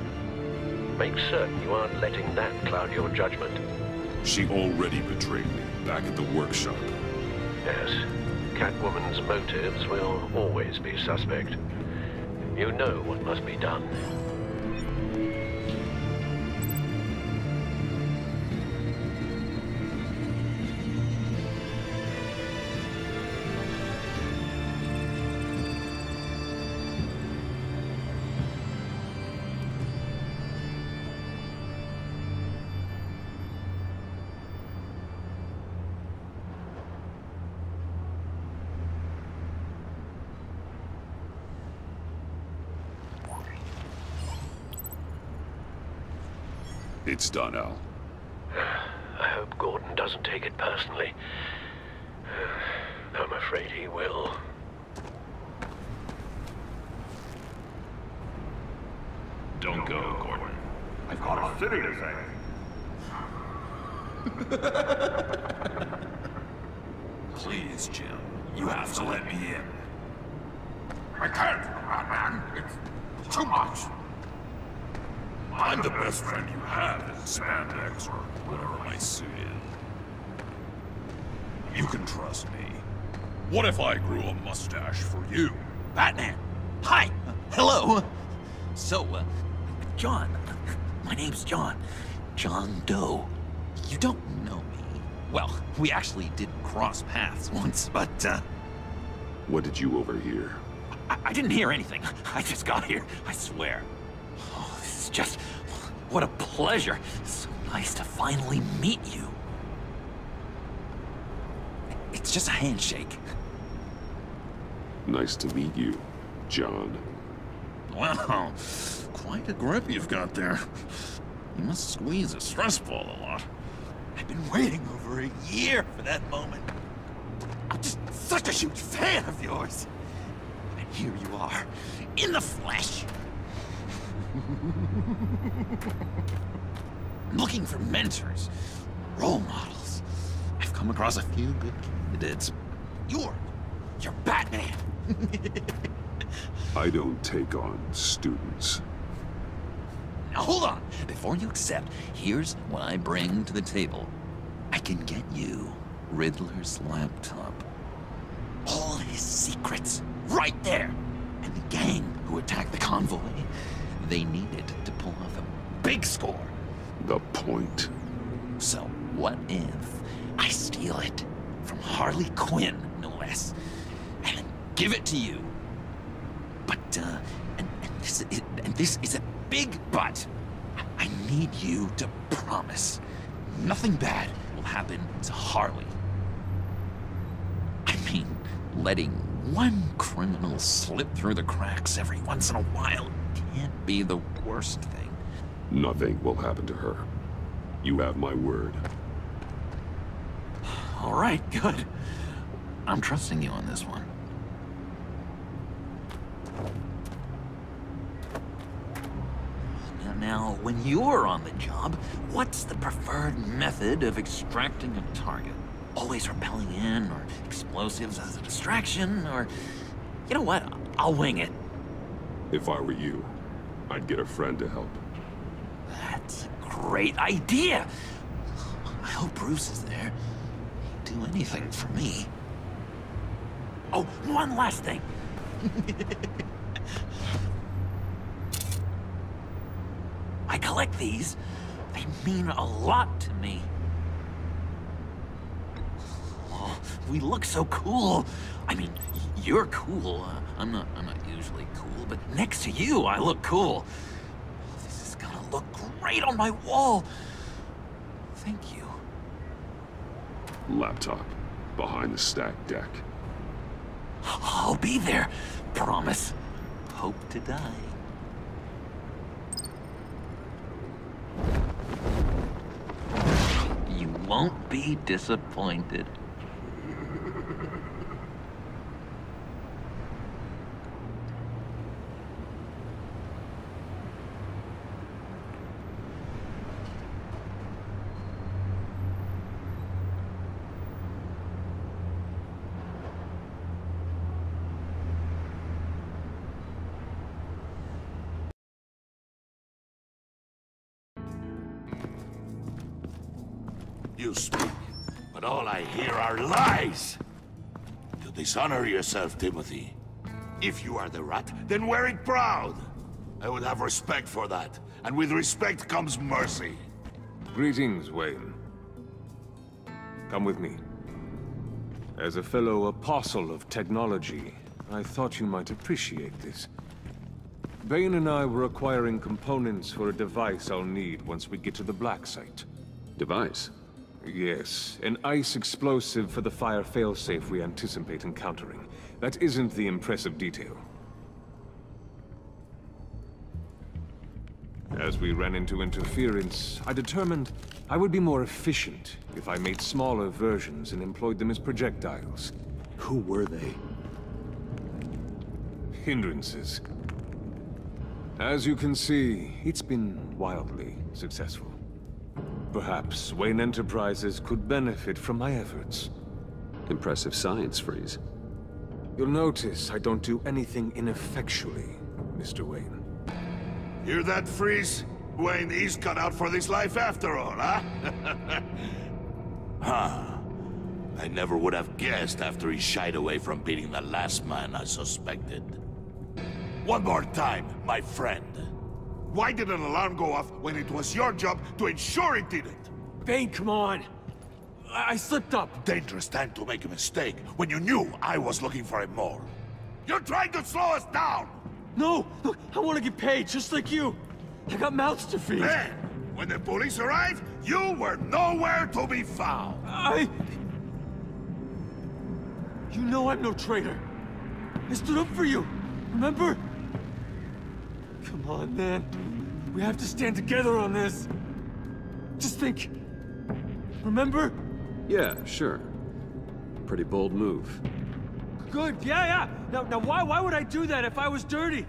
Make certain you aren't letting that cloud your judgment. She already betrayed me back at the workshop. Yes, Catwoman's motives will always be suspect. You know what must be done. It's done, Al. I hope Gordon doesn't take it personally. I'm afraid he will. Don't go, Gordon. I've got a city to save. Please, Jim. You have to let me in. I can't, Batman. It's too much. I'm the best friend you have in spandex or whatever my suit is. You can trust me. What if I grew a mustache for you? Batman! Hi! Hello! So, John. My name's John. John Doe. You don't know me. Well, we actually did cross paths once, but, What did you overhear? I didn't hear anything. I just got here, I swear. Oh, this is just... what a pleasure. So nice to finally meet you. It's just a handshake. Nice to meet you, John. Wow, quite a grip you've got there. You must squeeze a stress ball a lot. been waiting over a year for that moment. I'm just such a huge fan of yours. And here you are, in the flesh. I'm looking for mentors, role models. I've come across a few good candidates. You're Batman. I don't take on students. Now hold on. Before you accept, here's what I bring to the table. I can get you Riddler's laptop. All his secrets, right there. And the gang who attacked the convoy, they needed to pull off a big score. The point. So what if I steal it from Harley Quinn, no less, and then give it to you? But, and this is a big but. I need you to promise nothing bad will happen to Harley. I mean, letting one criminal slip through the cracks every once in a while can't be the worst thing. Nothing will happen to her. You have my word. All right, good. I'm trusting you on this one. Now, when you're on the job, what's the preferred method of extracting a target? Always rappelling in, or explosives as a distraction, or... You know what? I'll wing it. If I were you, I'd get a friend to help. That's a great idea! I hope Bruce is there. He'd do anything for me. Oh, one last thing. I collect these. They mean a lot to me. Oh, we look so cool. I mean, you're cool. I'm not usually cool, but next to you, I look cool. This is gonna look great on my wall. Thank you. Laptop. Behind the stacked deck. I'll be there. Promise. Hope to die. You won't be disappointed. You speak, but all I hear are lies! You dishonor yourself, Timothy. If you are the rat, then wear it proud! I would have respect for that, and with respect comes mercy. Greetings, Wayne. Come with me. As a fellow apostle of technology, I thought you might appreciate this. Bane and I were acquiring components for a device I'll need once we get to the Black Site. Device? Yes, an ice explosive for the fire failsafe we anticipate encountering. That isn't the impressive detail. As we ran into interference, I determined I would be more efficient if I made smaller versions and employed them as projectiles. Who were they? Hindrances. As you can see, it's been wildly successful. Perhaps Wayne Enterprises could benefit from my efforts. Impressive science, Freeze. You'll notice I don't do anything ineffectually, Mr. Wayne. Hear that, Freeze? Wayne is cut out for this life after all, huh? Huh. I never would have guessed after he shied away from beating the last man I suspected. One more time, my friend. Why did an alarm go off when it was your job to ensure it didn't? Bane, come on! I slipped up! Dangerous time to make a mistake when you knew I was looking for him more. You're trying to slow us down! No! Look, I want to get paid, just like you! I got mouths to feed! Then, when the police arrived, you were nowhere to be found! You know I'm no traitor! I stood up for you, remember? Come on, man. We have to stand together on this. Just think. remember? Yeah, sure. Pretty bold move. Good, yeah. Now why would I do that if I was dirty?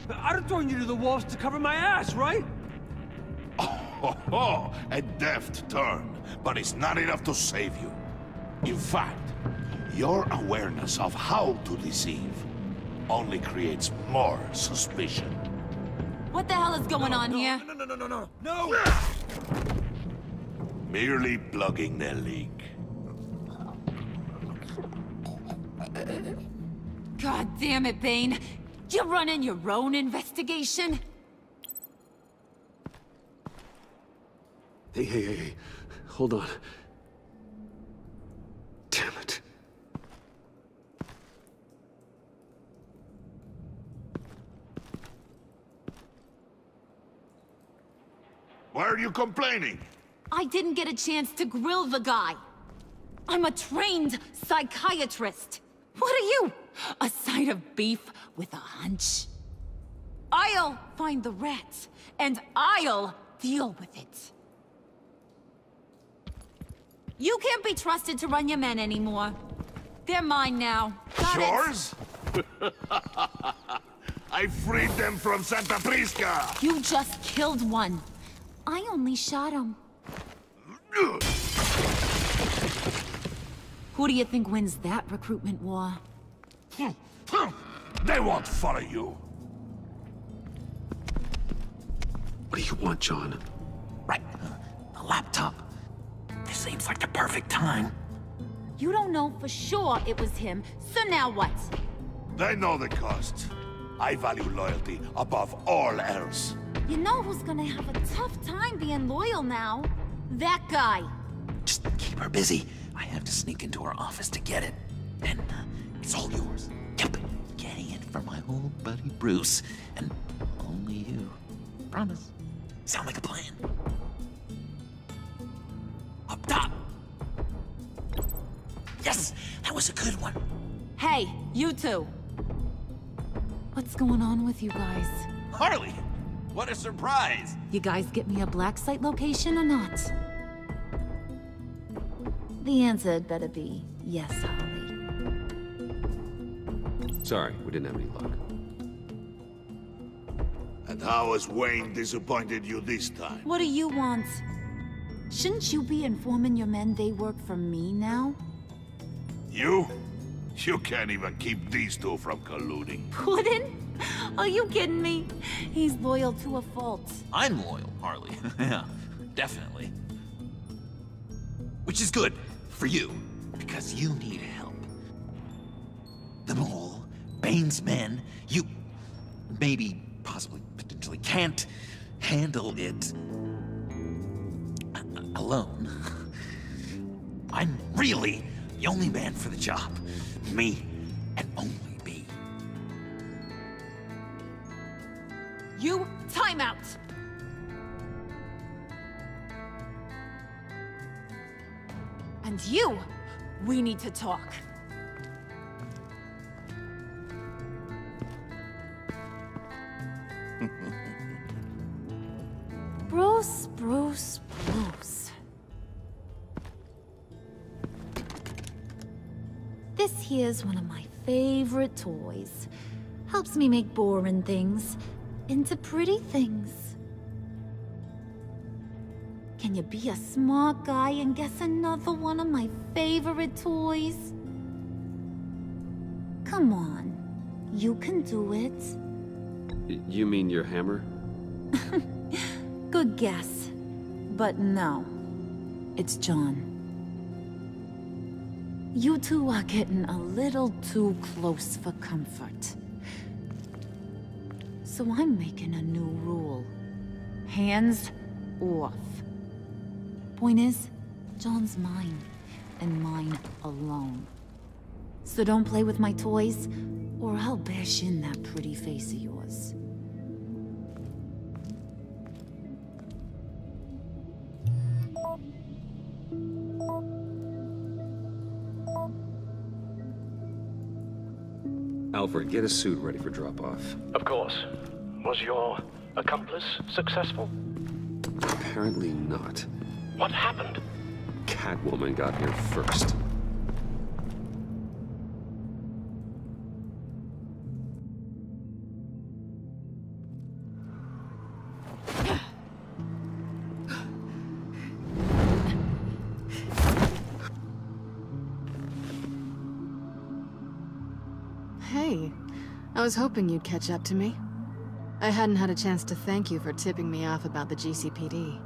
I'd have thrown you to the wolves to cover my ass, right? Oh, a deft turn, but it's not enough to save you. In fact, your awareness of how to deceive only creates more suspicion. What the hell is going on here? No! Merely plugging the leak. God damn it, Bane. You're running your own investigation? Hey. Hold on. Damn it. Why are you complaining? I didn't get a chance to grill the guy. I'm a trained psychiatrist. What are you? A side of beef with a hunch? I'll find the rats, and I'll deal with it. You can't be trusted to run your men anymore. They're mine now. Got Yours? I freed them from Santa Prisca! You just killed one. I only shot him. Who do you think wins that recruitment war? They won't follow you. What do you want, John? Right. A laptop. This seems like the perfect time. You don't know for sure it was him, so now what? They know the cost. I value loyalty above all else. You know who's gonna have a tough time being loyal now? That guy. Just keep her busy. I have to sneak into her office to get it. And it's all yours. Yep. Getting it for my old buddy Bruce. And only you. Promise. Sound like a plan? Up top! Yes! That was a good one. Hey, you two. What's going on with you guys? Harley! What a surprise! You guys get me a black site location or not? The answer had better be yes, Harley. Sorry, we didn't have any luck. And how has Wayne disappointed you this time? What do you want? Shouldn't you be informing your men they work for me now? You? You can't even keep these two from colluding. Puddin'? Are you kidding me? He's loyal to a fault. I'm loyal, Harley. Yeah, definitely. Which is good for you, because you need help. The Mole, Bane's men, you maybe, possibly, potentially can't handle it alone. I'm really the only man for the job. Me, and only me. You, time out! And you, we need to talk. Bruce. This here's one of my favorite toys. Helps me make boring things into pretty things. Can you be a smart guy and guess another one of my favorite toys? Come on, you can do it. You mean your hammer? Good guess. But no, it's John. You two are getting a little too close for comfort. So I'm making a new rule. Hands off. Point is, John's mine, and mine alone. So don't play with my toys, or I'll bash in that pretty face of yours. Alfred, get a suit ready for drop-off. Of course. Was your accomplice successful? Apparently not. What happened? Catwoman got here first. Hey, I was hoping you'd catch up to me. I hadn't had a chance to thank you for tipping me off about the GCPD.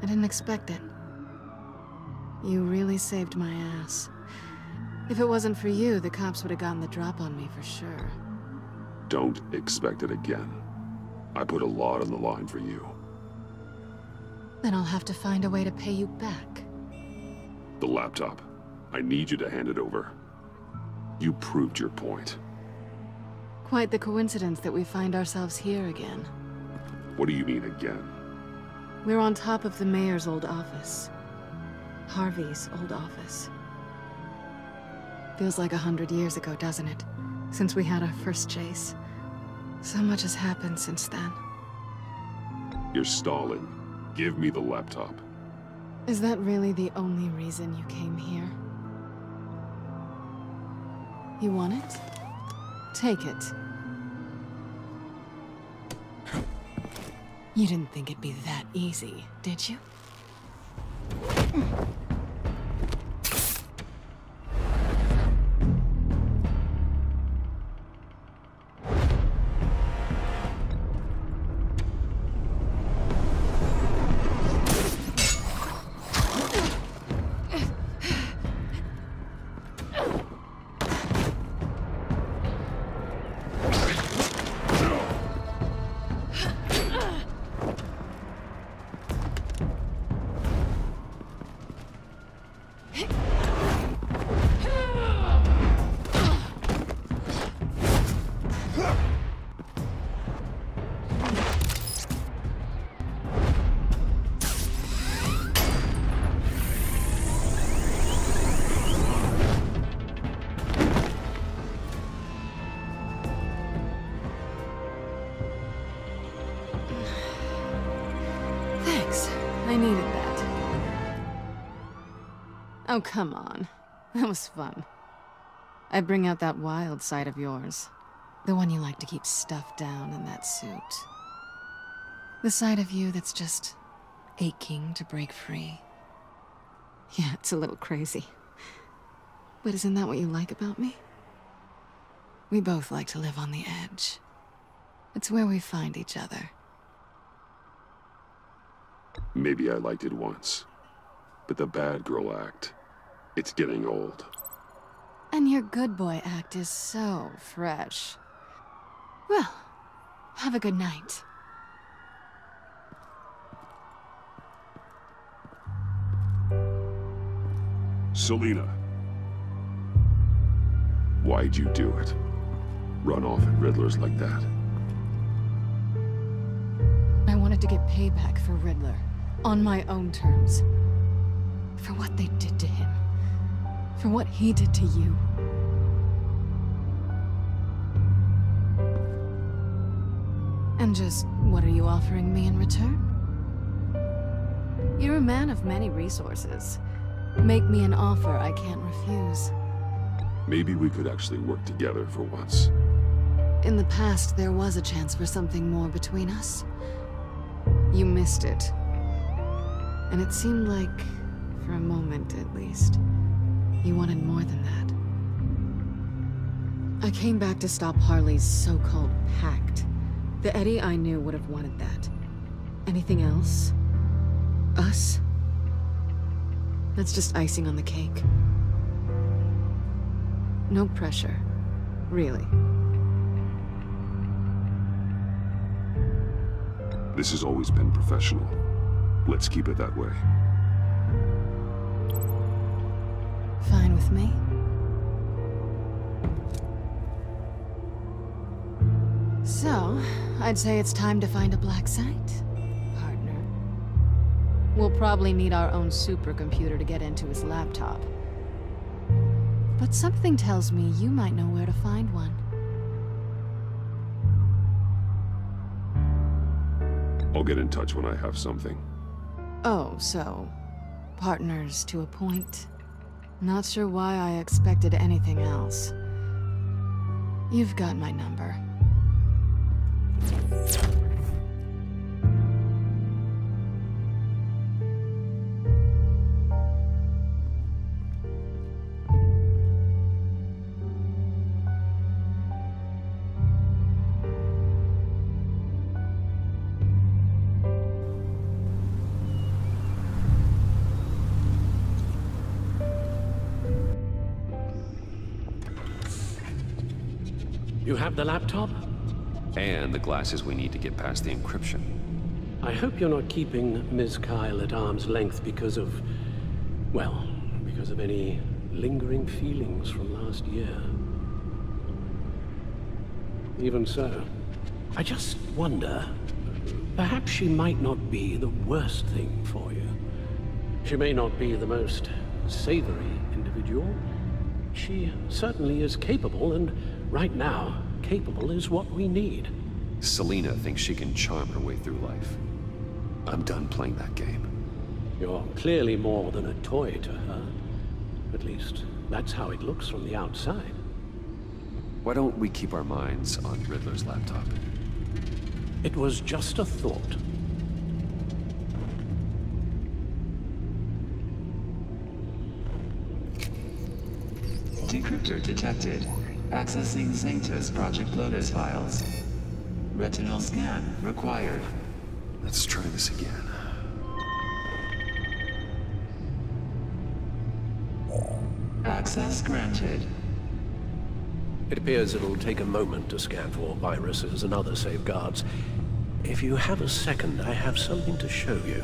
I didn't expect it. You really saved my ass. If it wasn't for you, the cops would have gotten the drop on me for sure. Don't expect it again. I put a lot on the line for you. Then I'll have to find a way to pay you back. The laptop. I need you to hand it over. You proved your point. Quite the coincidence that we find ourselves here again. What do you mean again? We're on top of the mayor's old office. Harvey's old office. Feels like 100 years ago, doesn't it? Since we had our first chase. So much has happened since then. You're stalling. Give me the laptop. Is that really the only reason you came here? You want it? Take it. You didn't think it'd be that easy, did you? I needed that. Oh, come on. That was fun. I bring out that wild side of yours. The one you like to keep stuffed down in that suit. The side of you that's just aching to break free. Yeah, it's a little crazy. But isn't that what you like about me? We both like to live on the edge. It's where we find each other. Maybe I liked it once. But the bad girl act, it's getting old. And your good boy act is so fresh. Well, have a good night. Selina. Why'd you do it? Run off at Riddlers like that? I wanted to get payback for Riddler. On my own terms. For what they did to him. For what he did to you. And just, what are you offering me in return? You're a man of many resources. Make me an offer I can't refuse. Maybe we could actually work together for once. In the past, there was a chance for something more between us. You missed it. And it seemed like, for a moment at least, you wanted more than that. I came back to stop Harley's so-called pact. The Eddie I knew would have wanted that. Anything else? Us? That's just icing on the cake. No pressure. Really. This has always been professional. Let's keep it that way. Fine with me. So, I'd say it's time to find a black site, partner. We'll probably need our own supercomputer to get into his laptop. But something tells me you might know where to find one. I'll get in touch when I have something. Oh, so... Partners to a point. Not sure why I expected anything else. You've got my number. You have the laptop? And the glasses we need to get past the encryption. I hope you're not keeping Ms. Kyle at arm's length because of... well, because of any lingering feelings from last year. Even so, I just wonder, perhaps she might not be the worst thing for you. She may not be the most savory individual. She certainly is capable, and right now, capable is what we need. Selina thinks she can charm her way through life. I'm done playing that game. You're clearly more than a toy to her. At least, that's how it looks from the outside. Why don't we keep our minds on Riddler's laptop? It was just a thought. Decryptor detected. Accessing Zeta's Project Lotus files. Retinal scan required. Let's try this again. Access granted. It appears it'll take a moment to scan for viruses and other safeguards. If you have a second, I have something to show you.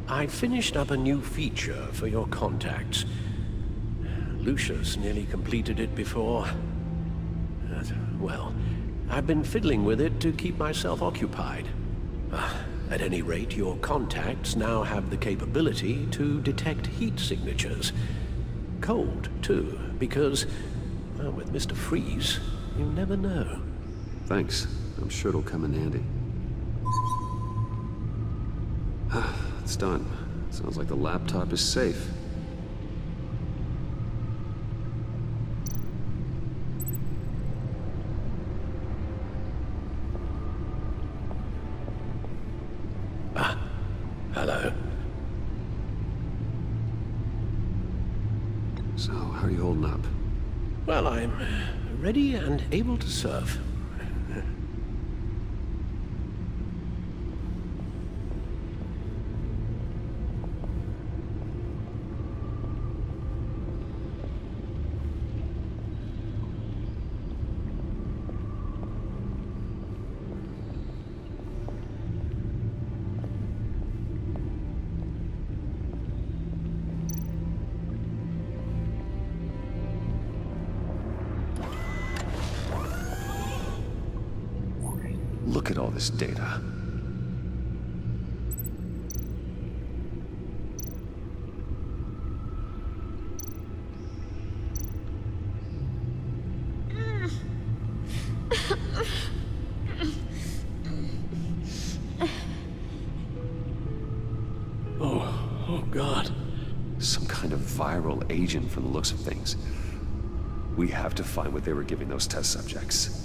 I finished up a new feature for your contacts. Lucius nearly completed it before. Well, I've been fiddling with it to keep myself occupied. At any rate, your contacts now have the capability to detect heat signatures. Cold, too, because, well, with Mr. Freeze, you never know. Thanks. I'm sure it'll come in handy. It's done. Sounds like the laptop is safe. Hello. So, how are you holding up? Well, I'm ready and able to serve. Look at all this data. Oh God. Some kind of viral agent from the looks of things. We have to find what they were giving those test subjects.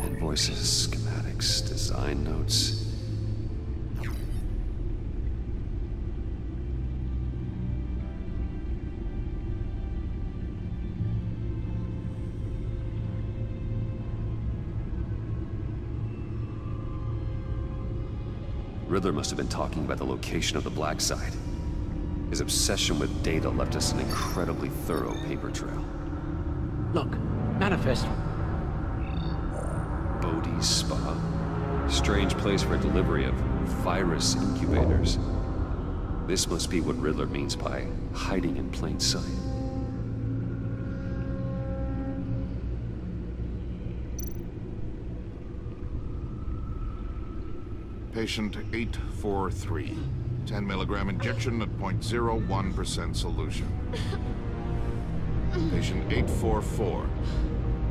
Invoices, schematics, design notes. Riddler must have been talking about the location of the Black Site. His obsession with data left us an incredibly thorough paper trail. Look, manifest. Bodhi's Spa. Strange place for delivery of virus incubators. This must be what Riddler means by hiding in plain sight. Patient 843. 10 milligram injection at 0.01% solution. Patient 844.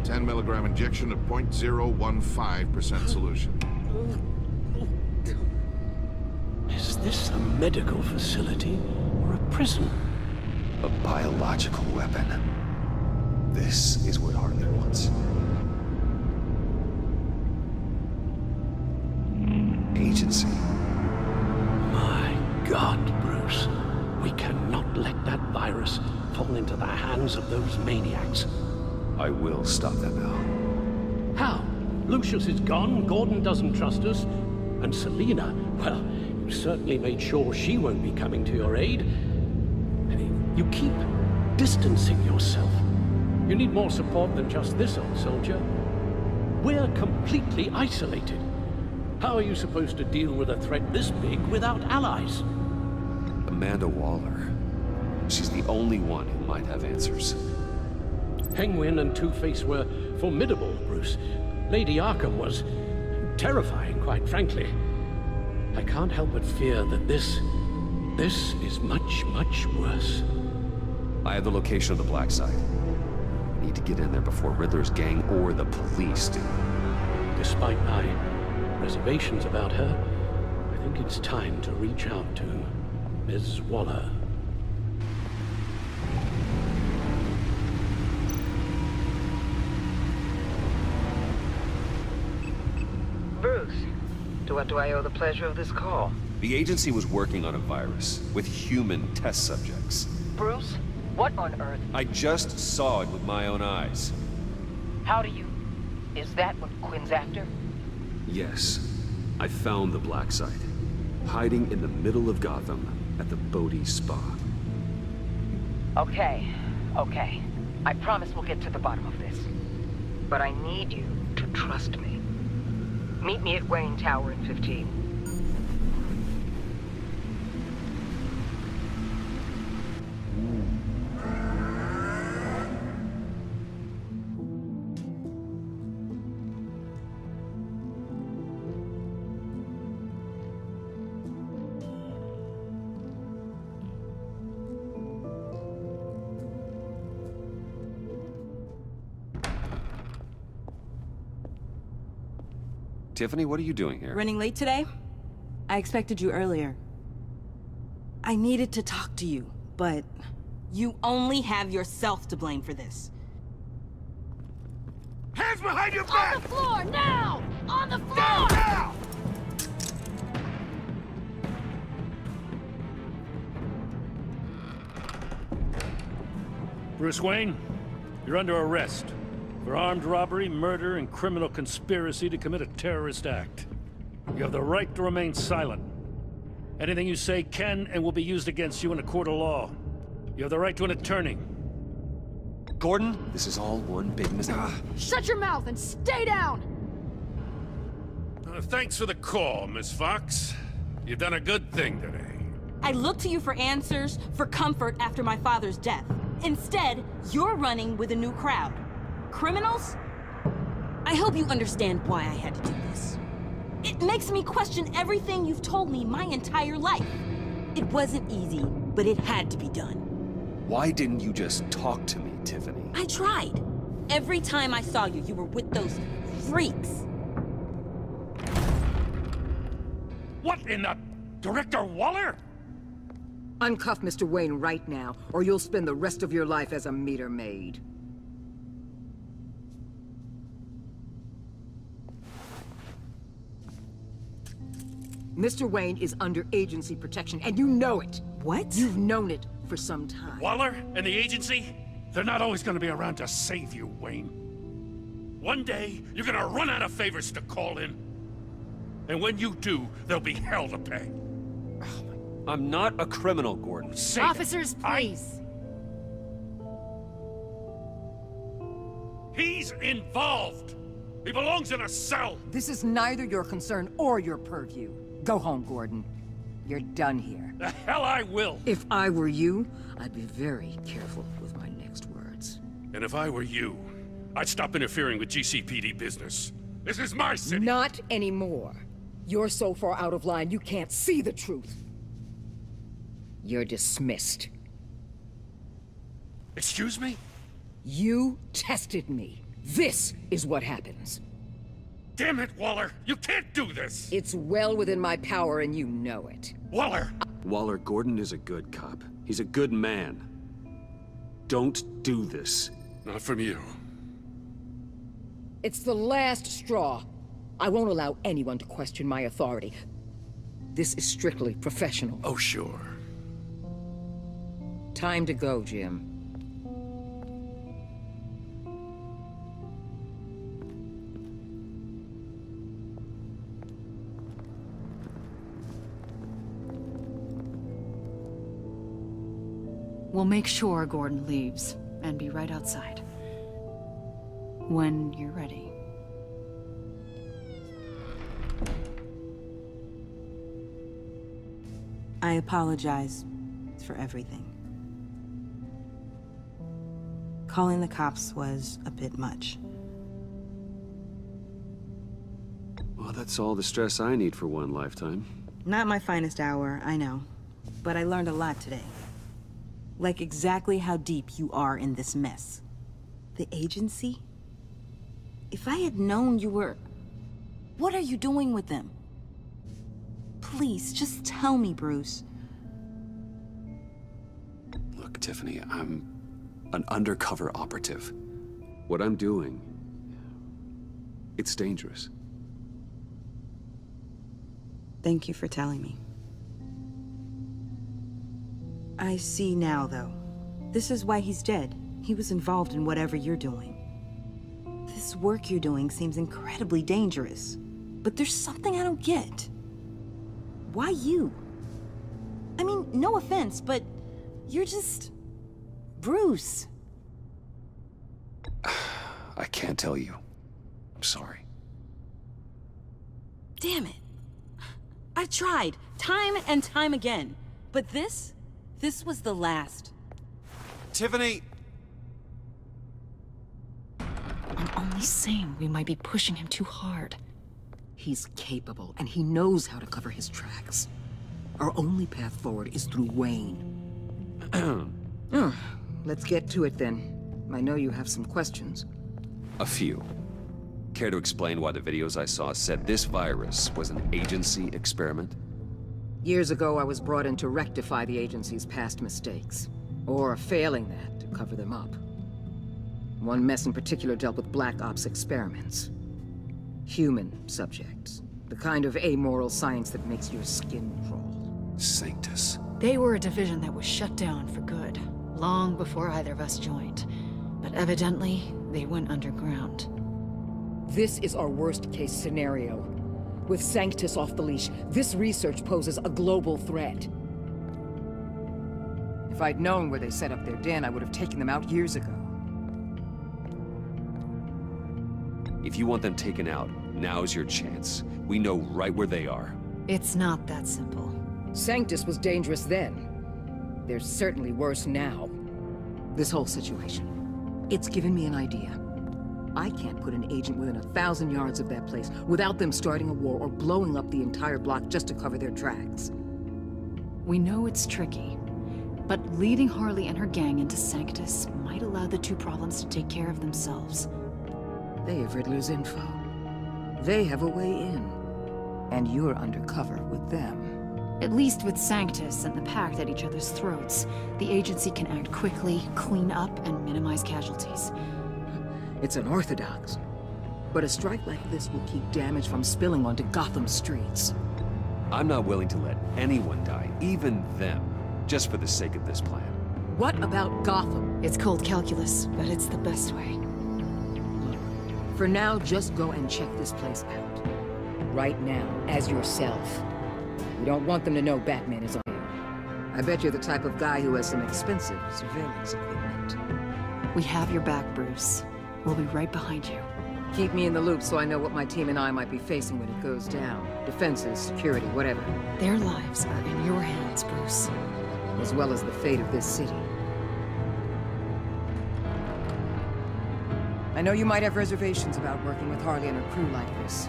10 milligram injection at 0.015% solution. Is this a medical facility or a prison? A biological weapon. This is what Harlan wants. Agency. My God, Bruce. We cannot let that virus fall into the hands of those maniacs. I will stop them now. How? Lucius is gone, Gordon doesn't trust us, and Selina, well, you certainly made sure she won't be coming to your aid. You keep distancing yourself. You need more support than just this old soldier. We're completely isolated. How are you supposed to deal with a threat this big without allies? Amanda Waller. She's the only one who might have answers. Penguin and Two-Face were formidable, Bruce. Lady Arkham was terrifying, quite frankly. I can't help but fear that this is much, much worse. I have the location of the Black Site. I need to get in there before Riddler's gang or the police do. Despite my reservations about her, I think it's time to reach out to Ms. Waller. Bruce, to what do I owe the pleasure of this call? The agency was working on a virus with human test subjects. Bruce, what on earth? I just saw it with my own eyes. How do you... Is that what Quinn's after? Yes. I found the Black Site. Hiding in the middle of Gotham at the Bodhi Spa. Okay. I promise we'll get to the bottom of this. But I need you to trust me. Meet me at Wayne Tower in 15. Tiffany, what are you doing here? Running late today? I expected you earlier. I needed to talk to you, but you only have yourself to blame for this. Hands behind your back! On the floor, now! On the floor! Down, now! Bruce Wayne, you're under arrest for armed robbery, murder, and criminal conspiracy to commit a terrorist act. You have the right to remain silent. Anything you say can and will be used against you in a court of law. You have the right to an attorney. Gordon, this is all one big mistake. Shut your mouth and stay down! Thanks for the call, Miss Fox. You've done a good thing today. I looked to you for answers, for comfort after my father's death. Instead, you're running with a new crowd. Criminals? I hope you understand why I had to do this. It makes me question everything you've told me my entire life. It wasn't easy, but it had to be done. Why didn't you just talk to me, Tiffany? I tried. Every time I saw you, you were with those freaks. What in the... Director Waller? Uncuff Mr. Wayne right now, or you'll spend the rest of your life as a meter maid. Mr. Wayne is under agency protection, and you know it. What? You've known it for some time. Waller and the agency? They're not always gonna be around to save you, Wayne. One day, you're gonna run out of favors to call in. And when you do, there'll be hell to pay. I'm not a criminal, Gordon. Officers, please. He's involved! He belongs in a cell! This is neither your concern or your purview. Go home, Gordon. You're done here. The hell I will! If I were you, I'd be very careful with my next words. And if I were you, I'd stop interfering with GCPD business. This is my city! Not anymore. You're so far out of line, you can't see the truth. You're dismissed. Excuse me? You tested me. This is what happens. Damn it, Waller! You can't do this! It's well within my power and you know it. Waller! Waller, Gordon is a good cop. He's a good man. Don't do this. Not from you. It's the last straw. I won't allow anyone to question my authority. This is strictly professional. Oh, sure. Time to go, Jim. We'll make sure Gordon leaves, and be right outside. When you're ready. I apologize for everything. Calling the cops was a bit much. Well, that's all the stress I need for one lifetime. Not my finest hour, I know. But I learned a lot today. Like exactly how deep you are in this mess. The agency? If I had known you were... What are you doing with them? Please, just tell me, Bruce. Look, Tiffany, I'm an undercover operative. What I'm doing, it's dangerous. Thank you for telling me. I see now, though. This is why he's dead. He was involved in whatever you're doing. This work you're doing seems incredibly dangerous. But there's something I don't get. Why you? I mean, no offense, but you're just... Bruce. I can't tell you. I'm sorry. Damn it. I've tried, time and time again. But this was the last. Tiffany! I'm only saying we might be pushing him too hard. He's capable, and he knows how to cover his tracks. Our only path forward is through Wayne. Let's get to it then. I know you have some questions. A few. Care to explain why the videos I saw said this virus was an agency experiment? Years ago, I was brought in to rectify the agency's past mistakes. Or failing that, to cover them up. One mess in particular dealt with Black Ops experiments. Human subjects. The kind of amoral science that makes your skin crawl. Sanctus. They were a division that was shut down for good, long before either of us joined. But evidently, they went underground. This is our worst-case scenario. With Sanctus off the leash, this research poses a global threat. If I'd known where they set up their den, I would have taken them out years ago. If you want them taken out, now's your chance. We know right where they are. It's not that simple. Sanctus was dangerous then. They're certainly worse now. This whole situation, it's given me an idea. I can't put an agent within 1,000 yards of that place without them starting a war or blowing up the entire block just to cover their tracks. We know it's tricky, but leading Harley and her gang into Sanctus might allow the two problems to take care of themselves. They have Riddler's info. They have a way in. And you're undercover with them. At least with Sanctus and the Pact at each other's throats, the agency can act quickly, clean up, and minimize casualties. It's unorthodox. But a strike like this will keep damage from spilling onto Gotham streets. I'm not willing to let anyone die, even them, just for the sake of this plan. What about Gotham? It's cold calculus, but it's the best way. For now, just go and check this place out. Right now, as yourself. We don't want them to know Batman is on you. I bet you're the type of guy who has some expensive surveillance equipment. We have your back, Bruce. We'll be right behind you. Keep me in the loop so I know what my team and I might be facing when it goes down. Defenses, security, whatever. Their lives are in your hands, Bruce. As well as the fate of this city. I know you might have reservations about working with Harley and her crew like this.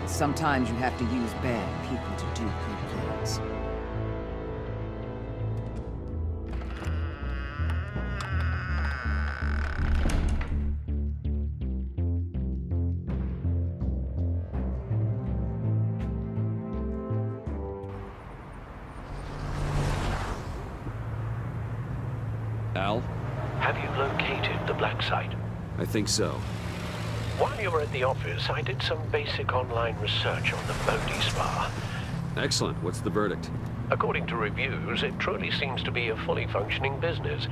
But sometimes you have to use bad people to do good things. Al? Have you located the black site? I think so. While you were at the office, I did some basic online research on the Bodhi Spa. Excellent. What's the verdict? According to reviews, it truly seems to be a fully functioning business,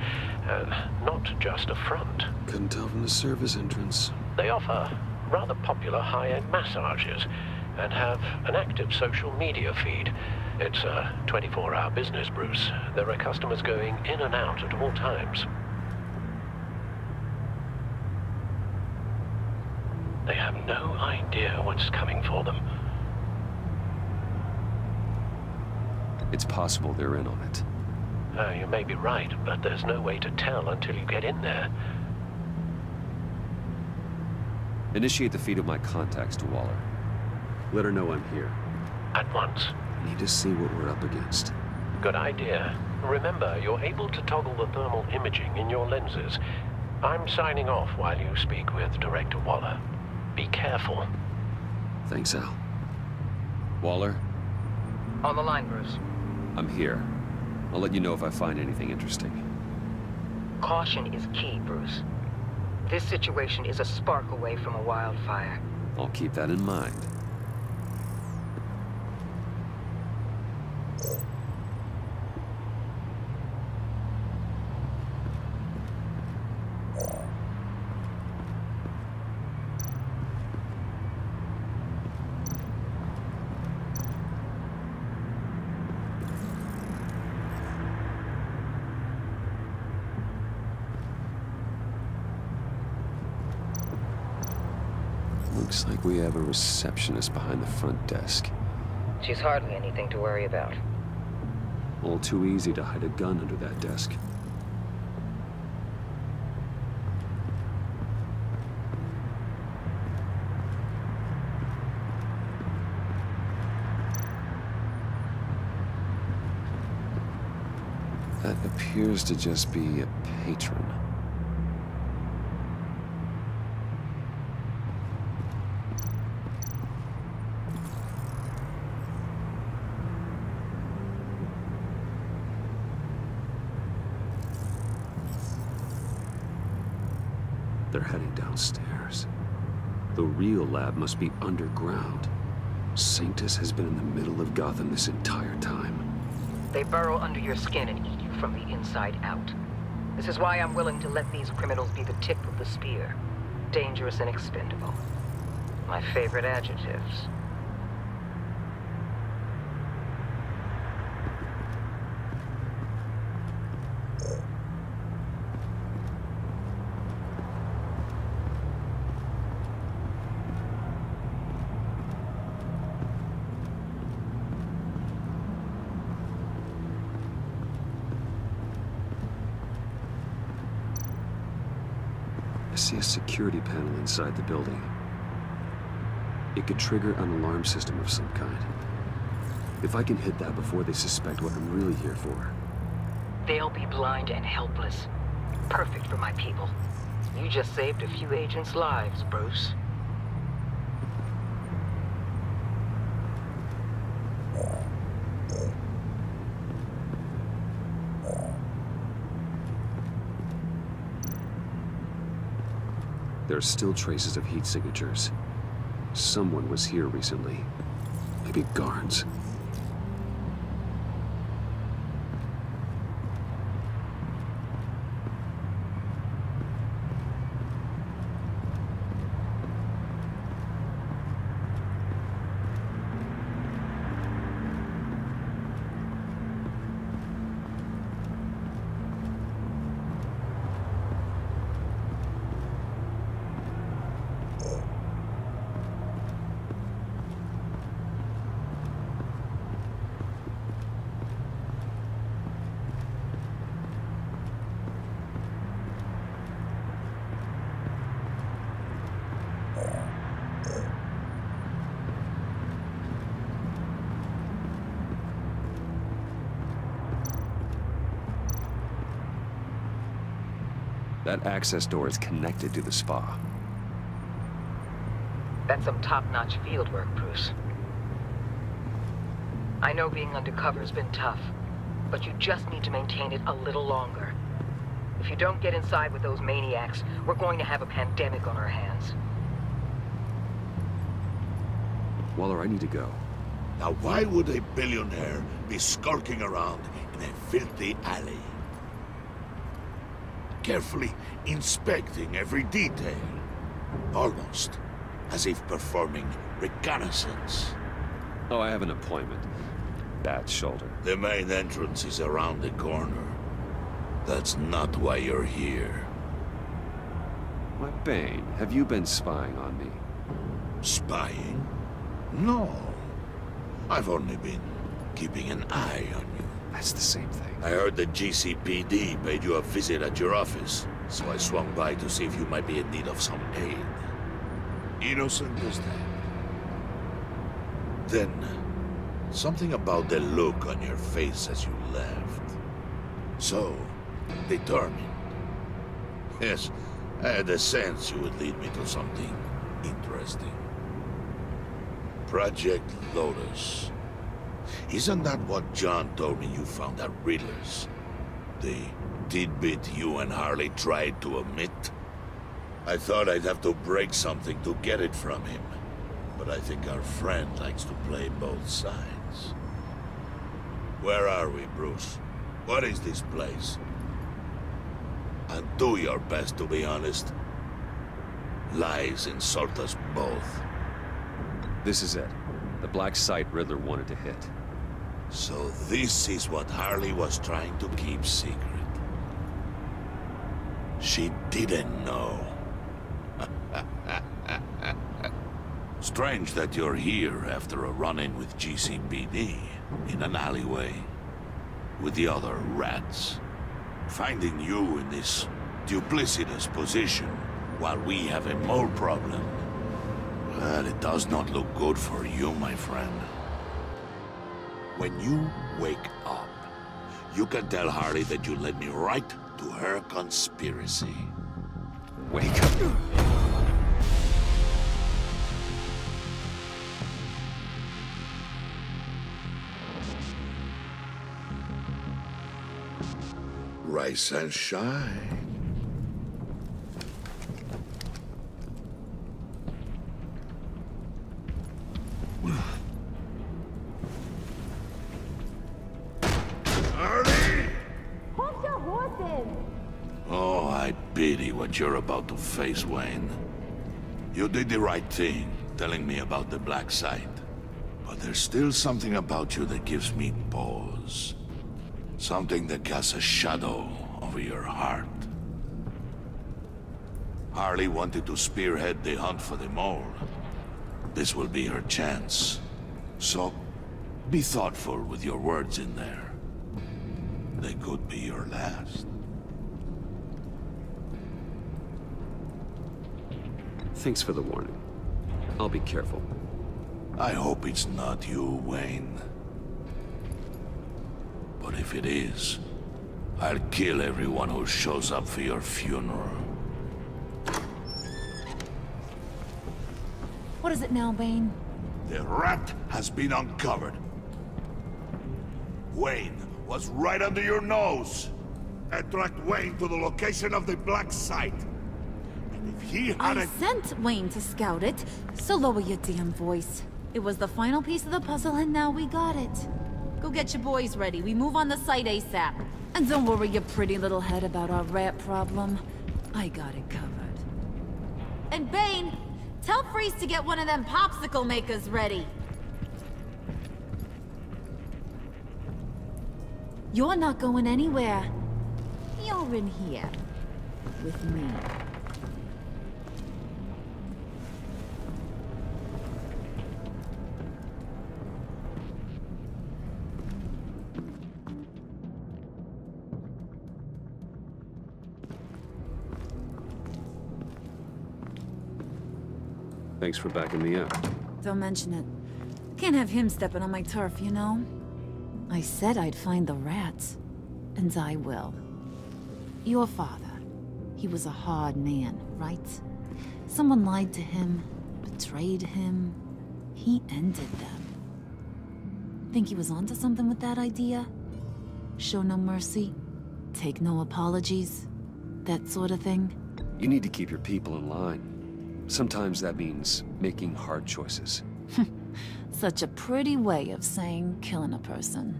not just a front. Couldn't tell from the service entrance. They offer rather popular high-end massages and have an active social media feed. It's a 24-hour business, Bruce. There are customers going in and out at all times. They have no idea what's coming for them. It's possible they're in on it. You may be right, but there's no way to tell until you get in there. Initiate the feed of my contacts to Waller. Let her know I'm here. At once. I need to see what we're up against. Good idea. Remember, you're able to toggle the thermal imaging in your lenses. I'm signing off while you speak with Director Waller. Be careful. Thanks, Al. Waller? On the line, Bruce. I'm here. I'll let you know if I find anything interesting. Caution is key, Bruce. This situation is a spark away from a wildfire. I'll keep that in mind. Looks like we have a receptionist behind the front desk. She's hardly anything to worry about. All too easy to hide a gun under that desk. That appears to just be a patron. They're heading downstairs. The real lab must be underground. Sanctus has been in the middle of Gotham this entire time. They burrow under your skin and eat you from the inside out. This is why I'm willing to let these criminals be the tip of the spear. Dangerous and expendable. My favorite adjectives. I see a security panel inside the building. It could trigger an alarm system of some kind. If I can hit that before they suspect what I'm really here for. They'll be blind and helpless. Perfect for my people. You just saved a few agents' lives, Bruce. There are still traces of heat signatures. Someone was here recently. Maybe guards. That access door is connected to the spa. That's some top-notch field work, Bruce. I know being undercover's been tough, but you just need to maintain it a little longer. If you don't get inside with those maniacs, we're going to have a pandemic on our hands. Waller, I need to go. Now why would a billionaire be skulking around in a filthy alley? Carefully inspecting every detail. Almost as if performing reconnaissance. Oh, I have an appointment. Bad shoulder. The main entrance is around the corner. That's not why you're here. Why, Bane, have you been spying on me? Spying? No. I've only been keeping an eye on you. That's the same thing. I heard the GCPD paid you a visit at your office, so I swung by to see if you might be in need of some aid. Innocent as that. Then, something about the look on your face as you left. So, determined. Yes, I had a sense you would lead me to something interesting. Project Lotus. Isn't that what John told me you found at Riddler's? The tidbit you and Harley tried to omit? I thought I'd have to break something to get it from him. But I think our friend likes to play both sides. Where are we, Bruce? What is this place? And do your best to be honest. Lies insult us both. This is it. The black site Riddler wanted to hit. So this is what Harley was trying to keep secret. She didn't know. Strange that you're here after a run-in with GCPD in an alleyway with the other rats. Finding you in this duplicitous position while we have a mole problem. Well, it does not look good for you, my friend. When you wake up, you can tell Harley that you led me right to her conspiracy. Wake up. Rise and shine. Oh, I pity what you're about to face, Wayne. You did the right thing, telling me about the black site. But there's still something about you that gives me pause. Something that casts a shadow over your heart. Harley wanted to spearhead the hunt for the mole. This will be her chance. So, be thoughtful with your words in there. They could be your last. Thanks for the warning. I'll be careful. I hope it's not you, Wayne. But if it is, I'll kill everyone who shows up for your funeral. What is it now, Bane? The rat has been uncovered. Wayne was right under your nose. I tracked Wayne to the location of the black site. And if he I hadn't... sent Wayne to scout it, so lower your damn voice. It was the final piece of the puzzle, and now we got it. Go get your boys ready. We move on the site ASAP. And don't worry your pretty little head about our rat problem. I got it covered. And Bane, tell Freeze to get one of them popsicle makers ready. You're not going anywhere. You're in here. With me. Thanks for backing me up. Don't mention it. Can't have him stepping on my turf, you know? I said I'd find the rats. And I will. Your father. He was a hard man, right? Someone lied to him, betrayed him. He ended them. Think he was onto something with that idea? Show no mercy, take no apologies, that sort of thing? You need to keep your people in line. Sometimes that means making hard choices. Such a pretty way of saying killing a person.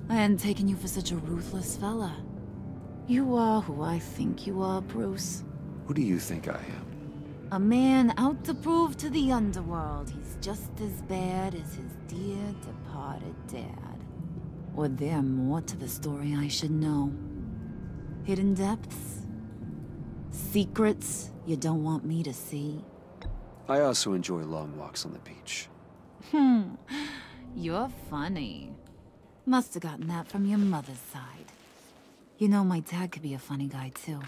I hadn't taken you for such a ruthless fella. You are who I think you are, Bruce. Who do you think I am? A man out to prove to the underworld he's just as bad as his dear departed dad. Or there more to the story I should know. Hidden depths? Secrets you don't want me to see? I also enjoy long walks on the beach. You're funny. Must have gotten that from your mother's side. You know, my dad could be a funny guy, too.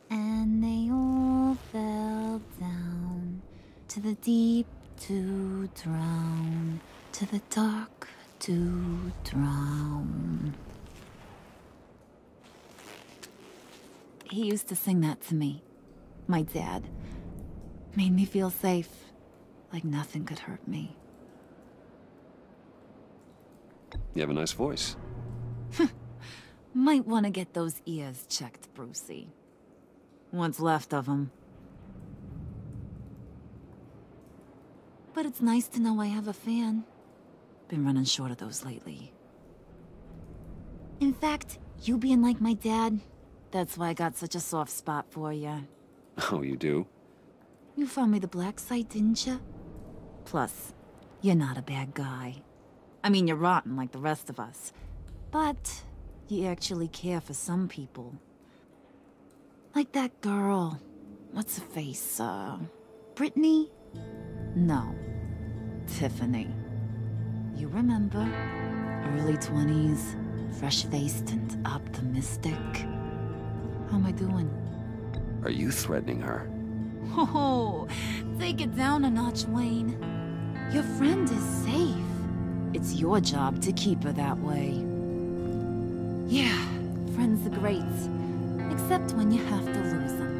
And they all fell down to the deep to drown, to the dark to drown. He used to sing that to me. My dad. Made me feel safe, like nothing could hurt me. You have a nice voice. Might want to get those ears checked, Brucey. What's left of them. But it's nice to know I have a fan. Been running short of those lately. In fact, you being like my dad, that's why I got such a soft spot for you. Oh, you do? You found me the black site, didn't you? Plus, you're not a bad guy. I mean, you're rotten like the rest of us. But you actually care for some people. Like that girl. What's her face? Brittany? No. Tiffany. You remember? Early 20s, fresh-faced and optimistic. How am I doing? Are you threatening her? Oh, take it down a notch, Wayne. Your friend is safe. It's your job to keep her that way. Yeah, friends are great. Except when you have to lose them.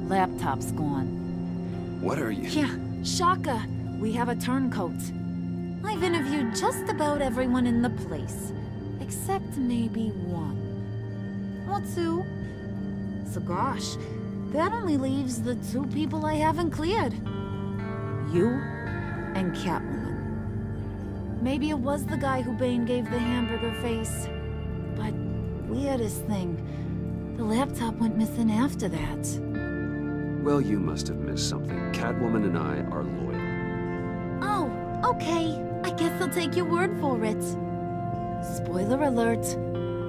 Laptop's gone. What are you? Yeah, shocker. We have a turncoat. I've interviewed just about everyone in the place. Except maybe one. Or two. So gosh, that only leaves the two people I haven't cleared. You and Catwoman. Maybe it was the guy who Bane gave the hamburger face. But weirdest thing, the laptop went missing after that. Well, you must have missed something. Catwoman and I are loyal. Oh, okay. I guess I'll take your word for it. Spoiler alert,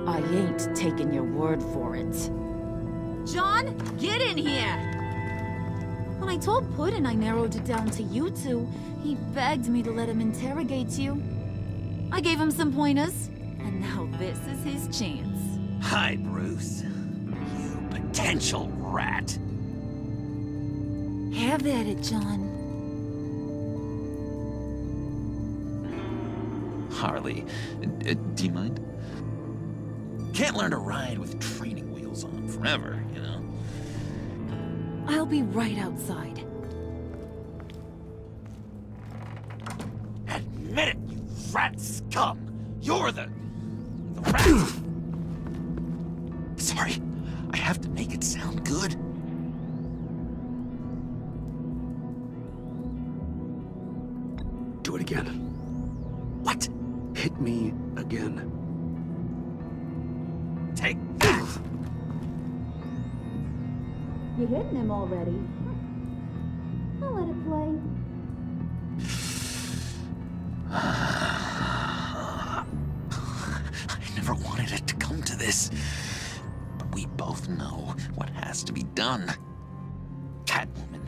I ain't taking your word for it. John, get in here! When I told Puddin' I narrowed it down to you two, he begged me to let him interrogate you. I gave him some pointers, and now this is his chance. Hi, Bruce. You potential rat. Have at it, John. Harley, do you mind? Can't learn to ride with training wheels on forever, you know? I'll be right outside. Admit it, you rat scum! You're the rat! Sorry, I have to make it sound good. Do it again. What? Hit me again. Take that! You're hitting him already. I'll let it play. I never wanted it to come to this. But we both know what has to be done. Catwoman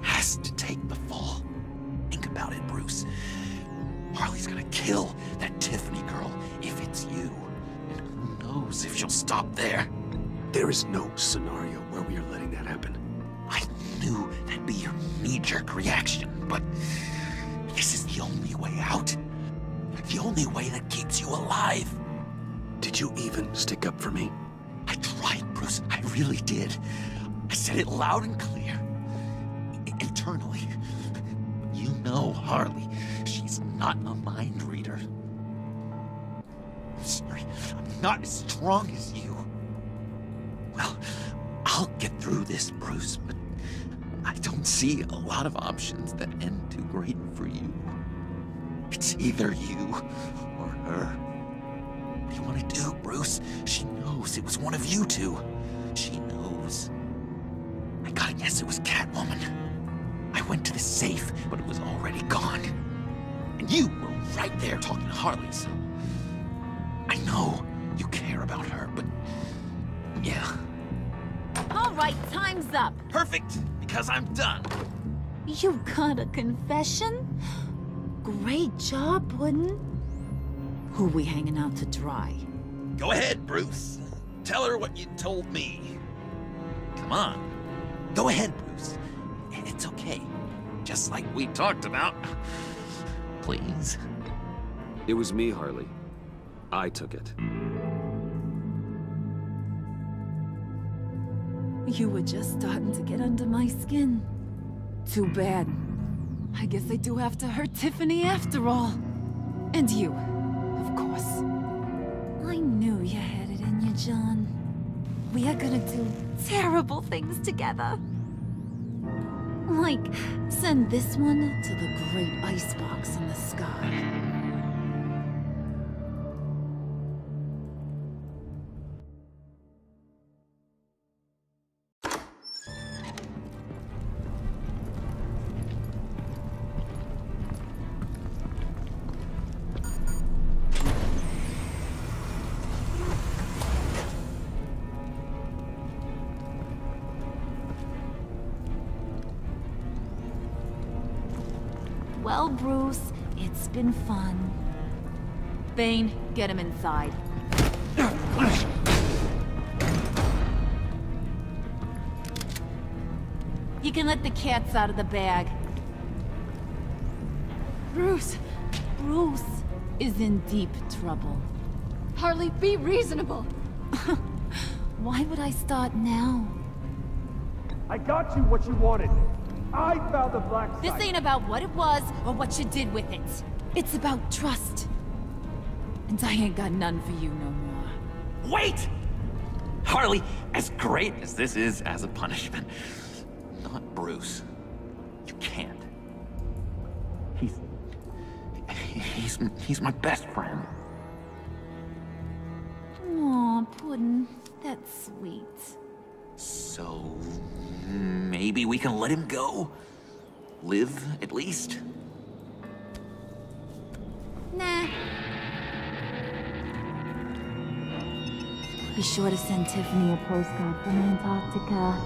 has to take the fall. Think about it, Bruce. Harley's gonna kill that Tiffany girl if it's you. And who knows if she'll stop there. There is no scenario where we are letting that happen. I knew that'd be your knee-jerk reaction, but This is the only way out. The only way that keeps you alive. Did you even stick up for me? I tried, Bruce. I really did. I said it loud and clear. Internally. You know Harley. She's not a mind reader. I'm sorry. I'm not as strong as you. Well, I'll get through this, Bruce, but I don't see a lot of options that end too great for you. It's either you or her. What do you want to do, Bruce? She knows it was one of you two. She knows. I gotta guess it was Catwoman. I went to the safe, but it was already gone. And you were right there talking to Harley, so... I know you care about her, but... yeah. All right, time's up. Perfect, because I'm done. You got a confession? Great job, Puddin'. Who we hanging out to dry? Go ahead, Bruce. Tell her what you told me. Come on. Go ahead, Bruce. It's okay. Just like we talked about. Please. It was me, Harley. I took it. You were just starting to get under my skin. Too bad. I guess I do have to hurt Tiffany after all. And you, of course. I knew you had it in you, John. We are gonna do terrible things together. Like, send this one to the great icebox in the sky. Well, Bruce, it's been fun. Bane, get him inside. You can let the cats out of the bag. Bruce! Bruce is in deep trouble. Harley, be reasonable! Why would I start now? I got you what you wanted. I found the black site. This ain't about what it was or what you did with it. It's about trust. And I ain't got none for you no more. Wait! Harley, as great as this is as a punishment, not Bruce. You can't. He's my best friend. Aw, Puddin', that's sweet. So, maybe we can let him go? Live, at least? Nah. Be sure to send Tiffany a postcard from Antarctica.